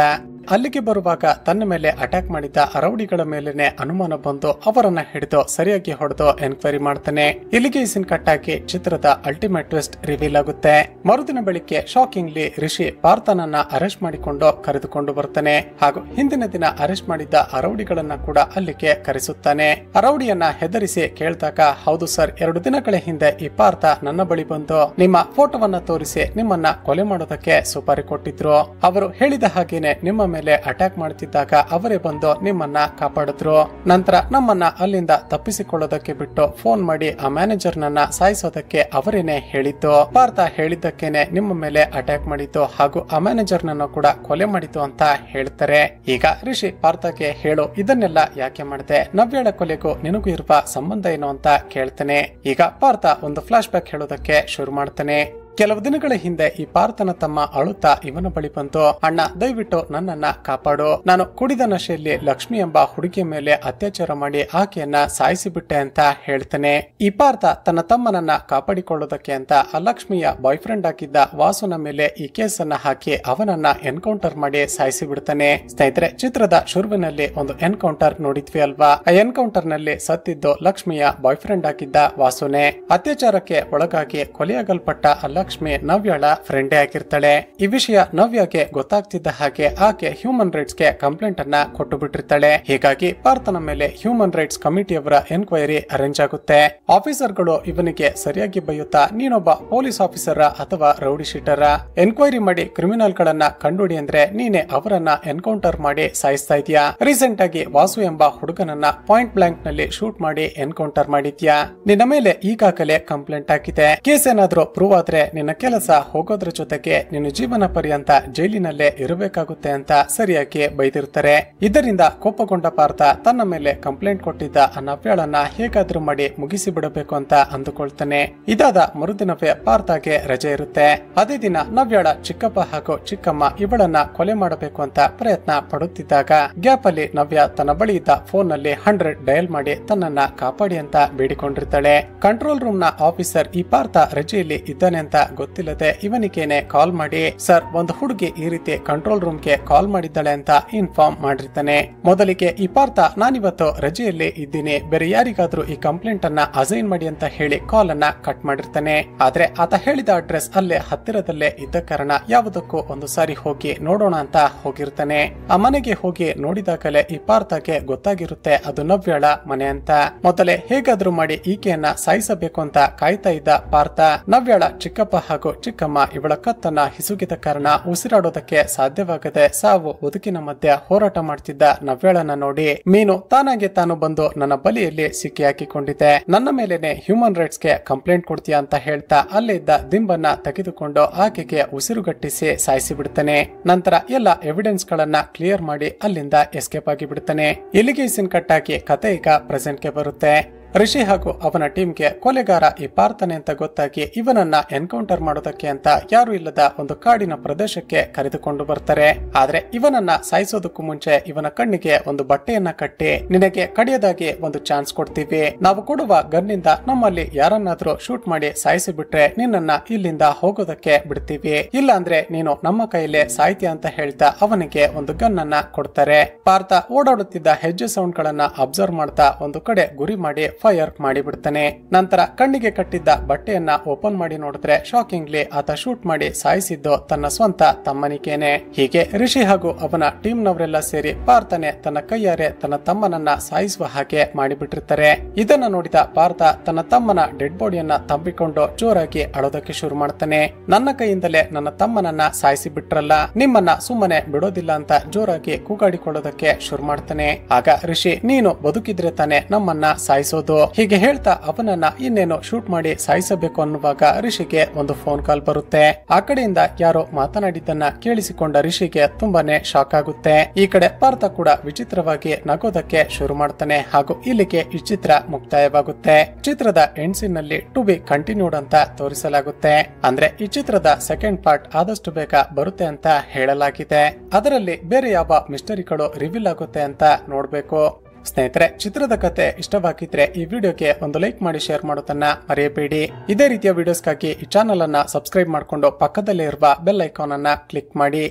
[SPEAKER 1] ಅಲ್ಲಿಗೆ ಬರುವಾಗ ತನ್ನ ಮೇಲೆ ಅಟ್ಯಾಕ್ ಮಾಡಿದ್ದ ರೌಡಿಗಳ ಮೇಲೆನೆ ಅನುಮಾನ ಬಂದು ಅವರನ್ನ ಹಿಡಿದು ಸರಿಯಾಗಿ ಹೊಡೆದು ಎನ್ಕ್ವೈರಿ ಮಾಡ್ತಾನೆ. ಇಲ್ಲಿಗೆ ಈ ಸೀನ್ ಕಟ್ ಆಗಿ ಚಿತ್ರದ ಅಲ್ಟಿಮೇಟ್ ಟ್ವಿಸ್ಟ್ ರಿವೀಲ್ ಆಗುತ್ತೆ. ಮರುದಿನ ಬೆಳಿಗ್ಗೆ ಶಾಕಿಂಗ್ಲಿ ರಿಷಿ ಪಾರ್ಥನನ್ನ ಅರೆಸ್ಟ್ ಮಾಡಿಕೊಂಡು ಕರೆದುಕೊಂಡು ಬರ್ತಾನೆ ಹಾಗೂ ಹಿಂದಿನ ದಿನ ಅರೆಸ್ಟ್ ಮಾಡಿದ್ದ ರೌಡಿಗಳನ್ನ ಕೂಡ ಅಲ್ಲಿಗೆ ಕರೆಸುತ್ತಾನೆ. ರೌಡಿಯನ್ನ ಹೆದರಿಸಿ ಕೇಳಿದಾಗ, ಹೌದು ಸರ್, 2 ದಿನಗಳ ಹಿಂದೆ ಈ ಪಾರ್ಥ ನನ್ನ ಬಳಿ ಬಂದು ನಿಮ್ಮ ಫೋಟೋವನ್ನ ತೋರಿಸಿ ನಿಮ್ಮನ್ನ ಕೊಲೆ ಮಾಡೋದಕ್ಕೆ ಸುಪಾರಿ ಕೊಟ್ಟಿದ್ರು. ಅವರು ಹೇಳಿದ ಹಾಗೇನೆ ನಿಮ್ಮ ಮೇಲೆ ಅಟ್ಯಾಕ್ ಮಾಡ್ತಿದ್ದಾಗ ಅವರೇ ಬಂದು ನಿಮ್ಮನ್ನ ಕಾಪಾಡಿದ್ರು. ನಂತರ ನಮ್ಮನ್ನ ಅಲ್ಲಿಂದ ತಪ್ಪಿಸಿಕೊಳ್ಳೋದಕ್ಕೆ ಬಿಟ್ಟು ಫೋನ್ ಮಾಡಿ ಆ ಮ್ಯಾನೇಜರ್ ನನ್ನ ಸಾಯಿಸೋದಕ್ಕೆ ಅವರೇನೆ ಹೇಳಿದ್ದು. ಪಾರ್ಥ ಹೇಳಿದ್ದಕ್ಕೇನೆ ನಿಮ್ಮ ಮೇಲೆ ಅಟ್ಯಾಕ್ ಮಾಡಿದ್ದು ಹಾಗೂ ಆ ಮ್ಯಾನೇಜರ್ ನನ್ನ ಕೂಡ ಕೊಲೆ ಮಾಡಿದ್ದು ಅಂತ ಹೇಳ್ತಾರೆ. ಈಗ ರಿಷಿ ಪಾರ್ಥಗೆ ಹೇಳು, ಇದನ್ನೆಲ್ಲ ಯಾಕೆ ಮಾಡಿದೆ, ನವ್ಯಾಳ ಕೊಲೆಗೂ ನಿನಗೂ ಇರುವ ಸಂಬಂಧ ಏನು ಅಂತ ಕೇಳ್ತಾನೆ. ಈಗ ಪಾರ್ಥ ಒಂದು ಫ್ಲಾಶ್ ಬ್ಯಾಕ್ ಹೇಳೋದಕ್ಕೆ ಶುರು ಮಾಡ್ತಾನೆ. ಕೆಲವು ದಿನಗಳ ಹಿಂದೆ ಈ ಪಾರ್ಥನ ತಮ್ಮ ಅಳುತ್ತಾ ಇವನ ಬಳಿ ಬಂದು, ಅಣ್ಣ ದಯವಿಟ್ಟು ನನ್ನನ್ನ ಕಾಪಾಡು, ನಾನು ಕುಡಿದ ನಶೆಯಲ್ಲಿ ಲಕ್ಷ್ಮಿ ಎಂಬ ಹುಡುಗಿಯ ಮೇಲೆ ಅತ್ಯಾಚಾರ ಮಾಡಿ ಆಕೆಯನ್ನ ಸಾಯಿಸಿಬಿಟ್ಟೆ ಅಂತ ಹೇಳ್ತಾನೆ. ಈ ಪಾರ್ಥ ತನ್ನ ತಮ್ಮನನ್ನ ಕಾಪಾಡಿಕೊಳ್ಳೋದಕ್ಕೆ ಅಂತ ಆ ಲಕ್ಷ್ಮಿಯ ಬಾಯ್ ಫ್ರೆಂಡ್ ಆಗಿದ್ದ ವಾಸುನ ಮೇಲೆ ಈ ಕೇಸನ್ನ ಹಾಕಿ ಅವನನ್ನ ಎನ್ಕೌಂಟರ್ ಮಾಡಿ ಸಾಯಿಸಿ ಬಿಡ್ತಾನೆ. ಸ್ನೇಹಿತರೆ, ಚಿತ್ರದ ಶುರುವಿನಲ್ಲಿ ಒಂದು ಎನ್ಕೌಂಟರ್ ನೋಡಿದ್ವಿ ಅಲ್ವಾ? ಆ ಎನ್ಕೌಂಟರ್ ನಲ್ಲಿ ಸತ್ತಿದ್ದು ಲಕ್ಷ್ಮಿಯ ಬಾಯ್ ಫ್ರೆಂಡ್ ಆಗಿದ್ದ ವಾಸುನೆ. ಅತ್ಯಾಚಾರಕ್ಕೆ ಒಳಗಾಗಿ ಕೊಲೆಯಾಗಲ್ಪಟ್ಟ ಲಕ್ಷ್ಮಿ ನವ್ಯಾಳ ಫ್ರೆಂಡೇ ಆಗಿರ್ತಾಳೆ. ಈ ವಿಷಯ ನವ್ಯಾಗೆ ಗೊತ್ತಾಗ್ತಿದ್ದ ಹಾಗೆ ಆಕೆ ಹ್ಯೂಮನ್ ರೈಟ್ಸ್ ಗೆ ಕಂಪ್ಲೇಂಟ್ ಅನ್ನ ಕೊಟ್ಟು ಬಿಟ್ಟಿರ್ತಾಳೆ. ಹೀಗಾಗಿ ಪಾರ್ಥನ ಮೇಲೆ ಹ್ಯೂಮನ್ ರೈಟ್ಸ್ ಕಮಿಟಿಯವರ ಎನ್ಕ್ವೈರಿ ಅರೇಂಜ್ ಆಗುತ್ತೆ. ಆಫೀಸರ್ಗಳು ಇವನಿಗೆ ಸರಿಯಾಗಿ ಬೈಯುತ್ತಾ, ನೀನೊಬ್ಬ ಪೊಲೀಸ್ ಆಫೀಸರ್ ಅಥವಾ ರೌಡಿ ಶೀಟರ, ಎನ್ಕ್ವೈರಿ ಮಾಡಿ ಕ್ರಿಮಿನಲ್ ಗಳನ್ನ ಕಂಡುಹಿಡಿ ಅಂದ್ರೆ ನೀನೆ ಅವರನ್ನ ಎನ್ಕೌಂಟರ್ ಮಾಡಿ ಸಾಯಿಸ್ತಾ ಇದೀಯಾ. ರೀಸೆಂಟ್ ಆಗಿ ವಾಸು ಎಂಬ ಹುಡುಗನನ್ನ ಪಾಯಿಂಟ್ ಬ್ಲಾಂಕ್ ನಲ್ಲಿ ಶೂಟ್ ಮಾಡಿ ಎನ್ಕೌಂಟರ್ ಮಾಡಿದ್ಯಾ. ನಿನ್ನ ಮೇಲೆ ಈಗಾಗಲೇ ಕಂಪ್ಲೇಂಟ್ ಆಗಿದೆ. ಕೇಸ್ ಏನಾದ್ರೂ ಪ್ರೂವ್ ಆದ್ರೆ ನಿನ್ನ ಕೆಲಸ ಹೋಗೋದ್ರ ಜೊತೆಗೆ ನೀನು ಜೀವನ ಪರ್ಯಂತ ಜೈಲಿನಲ್ಲೇ ಇರಬೇಕಾಗುತ್ತೆ ಅಂತ ಸರಿಯಾಗಿ ಬೈದಿರ್ತಾರೆ. ಇದರಿಂದ ಕೋಪಗೊಂಡ ಪಾರ್ಥ ತನ್ನ ಮೇಲೆ ಕಂಪ್ಲೇಂಟ್ ಕೊಟ್ಟಿದ್ದ ಆ ನವ್ಯಾಳನ್ನ ಹೇಗಾದ್ರೂ ಮಾಡಿ ಮುಗಿಸಿ ಬಿಡಬೇಕು ಅಂತ ಅಂದುಕೊಳ್ತಾನೆ. ಇದಾದ ಮರುದಿನವೇ ಪಾರ್ಥಗೆ ರಜೆ ಇರುತ್ತೆ. ಅದೇ ದಿನ ನವ್ಯಾಳ ಚಿಕ್ಕಪ್ಪ ಹಾಗೂ ಚಿಕ್ಕಮ್ಮ ಇವಳನ್ನ ಕೊಲೆ ಮಾಡಬೇಕು ಅಂತ ಪ್ರಯತ್ನ ಪಡುತ್ತಿದ್ದಾಗ ಗ್ಯಾಪ್ ಅಲ್ಲಿ ನವ್ಯ ತನ್ನ ಬಳಿ ಇದ್ದ ಫೋನ್ ನಲ್ಲಿ 100 ಡಯಲ್ ಮಾಡಿ ತನ್ನನ್ನ ಕಾಪಾಡಿ ಅಂತ ಬೇಡಿಕೊಂಡಿರ್ತಾಳೆ. ಕಂಟ್ರೋಲ್ ರೂಮ್ ನ ಆಫೀಸರ್ ಈ ಪಾರ್ಥ ರಜೆಯಲ್ಲಿ ಇದ್ದಾನೆ ಅಂತ ಗೊತ್ತಿಲ್ಲದೆ ಇವನಿಗೇನೆ ಕಾಲ್ ಮಾಡಿ, ಸರ್, ಒಂದು ಹುಡುಗಿ ಈ ರೀತಿ ಕಂಟ್ರೋಲ್ ರೂಮ್ ಗೆ ಕಾಲ್ ಮಾಡಿದ್ದಾಳೆ ಅಂತ ಇನ್ಫಾರ್ಮ್ ಮಾಡಿರ್ತಾನೆ. ಮೊದಲಿಗೆ ಈ ಪಾರ್ಥ, ನಾನಿವತ್ತು ರಜೆಯಲ್ಲಿ ಇದ್ದೀನಿ, ಬೇರೆ ಯಾರಿಗಾದ್ರೂ ಈ ಕಂಪ್ಲೇಂಟ್ ಅನ್ನ ಅಸೈನ್ ಮಾಡಿ ಅಂತ ಹೇಳಿ ಕಾಲ್ ಅನ್ನ ಕಟ್ ಮಾಡಿರ್ತಾನೆ. ಆದ್ರೆ ಆತ ಹೇಳಿದ ಅಡ್ರೆಸ್ ಅಲ್ಲೇ ಹತ್ತಿರದಲ್ಲೇ ಇದ್ದ ಕಾರಣ ಯಾವುದಕ್ಕೂ ಒಂದು ಸಾರಿ ಹೋಗಿ ನೋಡೋಣ ಅಂತ ಹೋಗಿರ್ತಾನೆ. ಆ ಮನೆಗೆ ಹೋಗಿ ನೋಡಿದಾಗಲೇ ಈ ಪಾರ್ಥಗೆ ಗೊತ್ತಾಗಿರುತ್ತೆ ಅದು ನವ್ಯಾಳ ಮನೆ ಅಂತ. ಮೊದಲೇ ಹೇಗಾದ್ರೂ ಮಾಡಿ ಈಕೆಯನ್ನ ಸಾಯಿಸಬೇಕು ಅಂತ ಕಾಯ್ತಾ ಇದ್ದ ಪಾರ್ಥ ನವ್ಯಾಳ ಚಿಕ್ಕಪ್ಪ ಹಾಗೂ ಚಿಕ್ಕಮ್ಮ ಇವಳ ಕತ್ತನ್ನ ಹಿಸುಕಿದ ಕಾರಣ ಉಸಿರಾಡೋದಕ್ಕೆ ಸಾಧ್ಯವಾಗದೆ ಸಾವು ಬದುಕಿನ ಮಧ್ಯೆ ಹೋರಾಟ ಮಾಡ್ತಿದ್ದ ನವ್ಯಾಳನ್ನ ನೋಡಿ, ಮೀನು ತಾನಾಗೆ ತಾನು ಬಂದು ನನ್ನ ಬಲಿಯಲ್ಲಿ ಸಿಕ್ಕಿ ಹಾಕಿಕೊಂಡಿದೆ, ನನ್ನ ಮೇಲೆನೆ ಹ್ಯೂಮನ್ ರೈಟ್ಸ್ ಗೆ ಕಂಪ್ಲೇಂಟ್ ಕೊಡ್ತೀಯಾ ಅಂತ ಹೇಳ್ತಾ ಅಲ್ಲೇ ಇದ್ದ ದಿಂಬನ್ನ ತೆಗೆದುಕೊಂಡು ಆಕೆಗೆ ಉಸಿರುಗಟ್ಟಿಸಿ ಸಾಯಿಸಿ ಬಿಡ್ತಾನೆ. ನಂತರ ಎಲ್ಲ ಎವಿಡೆನ್ಸ್ ಗಳನ್ನ ಕ್ಲಿಯರ್ ಮಾಡಿ ಅಲ್ಲಿಂದ ಎಸ್ಕೇಪ್ ಆಗಿ ಬಿಡ್ತಾನೆ. ಇಲ್ಲಿಗೆ ಸೀನ್ ಕಟ್ ಆಗಿ ಕತೆ ಈಗ ಪ್ರೆಸೆಂಟ್ ಗೆ ಬರುತ್ತೆ. ರಿಷಿ ಹಾಗೂ ಅವನ ಟೀಮ್ಗೆ ಕೊಲೆಗಾರ ಈ ಪಾರ್ಥನೆ ಅಂತ ಗೊತ್ತಾಗಿ ಇವನನ್ನ ಎನ್ಕೌಂಟರ್ ಮಾಡೋದಕ್ಕೆ ಅಂತ ಯಾರು ಇಲ್ಲದ ಒಂದು ಕಾಡಿನ ಪ್ರದೇಶಕ್ಕೆ ಕರೆದುಕೊಂಡು ಬರ್ತಾರೆ. ಆದ್ರೆ ಇವನನ್ನ ಸಾಯಿಸೋದಕ್ಕೂ ಮುಂಚೆ ಇವನ ಕಣ್ಣಿಗೆ ಒಂದು ಬಟ್ಟೆಯನ್ನ ಕಟ್ಟಿ, ನಿನಗೆ ಕಡಿಯೋದಾಗಿ ಒಂದು ಚಾನ್ಸ್ ಕೊಡ್ತೀವಿ, ನಾವು ಕೊಡುವ ಗನ್ನಿಂದ ನಮ್ಮಲ್ಲಿ ಯಾರನ್ನಾದ್ರೂ ಶೂಟ್ ಮಾಡಿ ಸಾಯಿಸಿ ಬಿಟ್ರೆ ನಿನ್ನನ್ನ ಇಲ್ಲಿಂದ ಹೋಗೋದಕ್ಕೆ ಬಿಡ್ತೀವಿ, ಇಲ್ಲ ಅಂದ್ರೆ ನೀನು ನಮ್ಮ ಕೈಲೇ ಸಾಯ್ತೀಯ ಅಂತ ಹೇಳ್ತಾ ಅವನಿಗೆ ಒಂದು ಗನ್ ಅನ್ನ ಕೊಡ್ತಾರೆ. ಪಾರ್ಥ ಓಡಾಡುತ್ತಿದ್ದ ಹೆಜ್ಜೆ ಸೌಂಡ್ ಗಳನ್ನ ಅಬ್ಸರ್ವ್ ಮಾಡ್ತಾ ಒಂದು ಕಡೆ ಗುರಿ ಮಾಡಿ ಫೈರ್ ಮಾಡಿಬಿಡ್ತಾನೆ. ನಂತರ ಕಣ್ಣಿಗೆ ಕಟ್ಟಿದ್ದ ಬಟ್ಟೆಯನ್ನ ಓಪನ್ ಮಾಡಿ ನೋಡಿದ್ರೆ ಶಾಕಿಂಗ್ಲಿ ಆತ ಶೂಟ್ ಮಾಡಿ ಸಾಯಿಸಿದ್ದು ತನ್ನ ಸ್ವಂತ ತಮ್ಮನಿಗೇನೆ. ಹೀಗೆ ರಿಷಿ ಹಾಗೂ ಅವನ ಟೀಮ್ ನವರೆಲ್ಲ ಸೇರಿ ಪಾರ್ಥನೆ ತನ್ನ ಕೈಯಾರೆ ತನ್ನ ತಮ್ಮನನ್ನ ಸಾಯಿಸುವ ಹಾಗೆ ಮಾಡಿಬಿಟ್ಟಿರ್ತಾರೆ. ಇದನ್ನ ನೋಡಿದ ಪಾರ್ಥ ತನ್ನ ತಮ್ಮನ ಡೆಡ್ ಬಾಡಿಯನ್ನ ತಂಬಿಕೊಂಡು ಜೋರಾಗಿ ಅಳೋದಕ್ಕೆ ಶುರು ಮಾಡ್ತಾನೆ. ನನ್ನ ಕೈಯಿಂದಲೇ ನನ್ನ ತಮ್ಮನನ್ನ ಸಾಯಿಸಿ ಬಿಟ್ರಲ್ಲ, ನಿಮ್ಮನ್ನ ಸುಮ್ಮನೆ ಬಿಡೋದಿಲ್ಲ ಅಂತ ಜೋರಾಗಿ ಕೂಗಾಡಿಕೊಳ್ಳೋದಕ್ಕೆ ಶುರು ಮಾಡ್ತಾನೆ. ಆಗ ರಿಷಿ, ನೀನು ಬದುಕಿದ್ರೆ ತಾನೆ ನಮ್ಮನ್ನ ಸಾಯಿಸೋದು, ಅನ್ನೋದು. ಹೀಗೆ ಹೇಳ್ತಾ ಅವನನ್ನ ಇನ್ನೇನು ಶೂಟ್ ಮಾಡಿ ಸಾಯಿಸಬೇಕು ಅನ್ನುವಾಗ ರಿಷಿಗೆ ಒಂದು ಫೋನ್ ಕಾಲ್ ಬರುತ್ತೆ. ಆ ಕಡೆಯಿಂದ ಯಾರೋ ಮಾತನಾಡಿದ್ದನ್ನ ಕೇಳಿಸಿಕೊಂಡ ರಿಷಿಗೆ ತುಂಬಾನೇ ಶಾಕ್ ಆಗುತ್ತೆ. ಈ ಕಡೆ ಪಾರ್ಥ ಕೂಡ ವಿಚಿತ್ರವಾಗಿ ನಗೋದಕ್ಕೆ ಶುರು ಮಾಡ್ತಾನೆ. ಹಾಗೂ ಇಲ್ಲಿಗೆ ಈ ಚಿತ್ರ ಮುಕ್ತಾಯವಾಗುತ್ತೆ. ಚಿತ್ರದ ಎಂಡ್ ಸೀನ್ ನಲ್ಲಿ ಟು ಬಿ ಕಂಟಿನ್ಯೂಡ್ ಅಂತ ತೋರಿಸಲಾಗುತ್ತೆ. ಅಂದ್ರೆ ಈ ಚಿತ್ರದ ಸೆಕೆಂಡ್ ಪಾರ್ಟ್ ಆದಷ್ಟು ಬೇಗ ಬರುತ್ತೆ ಅಂತ ಹೇಳಲಾಗಿದೆ. ಅದರಲ್ಲಿ ಬೇರೆ ಯಾವ ಮಿಸ್ಟರಿಗಳು ರಿವೀಲ್ ಆಗುತ್ತೆ ಅಂತ ನೋಡ್ಬೇಕು. ಸ್ನೇಹಿತರೆ, ಚಿತ್ರದ ಕತೆ ಇಷ್ಟವಾಗಿದ್ರೆ ಈ ವಿಡಿಯೋಗೆ ಒಂದು ಲೈಕ್ ಮಾಡಿ ಶೇರ್ ಮಾಡೋದನ್ನ ಮರೆಯಬೇಡಿ. ಇದೇ ರೀತಿಯ ವಿಡಿಯೋಸ್ಗಾಗಿ ಈ ಚಾನಲ್ ಅನ್ನ ಸಬ್ಸ್ಕ್ರೈಬ್ ಮಾಡಿಕೊಂಡು ಪಕ್ಕದಲ್ಲೇ ಇರುವ ಬೆಲ್ ಐಕಾನ್ ಅನ್ನ ಕ್ಲಿಕ್ ಮಾಡಿ.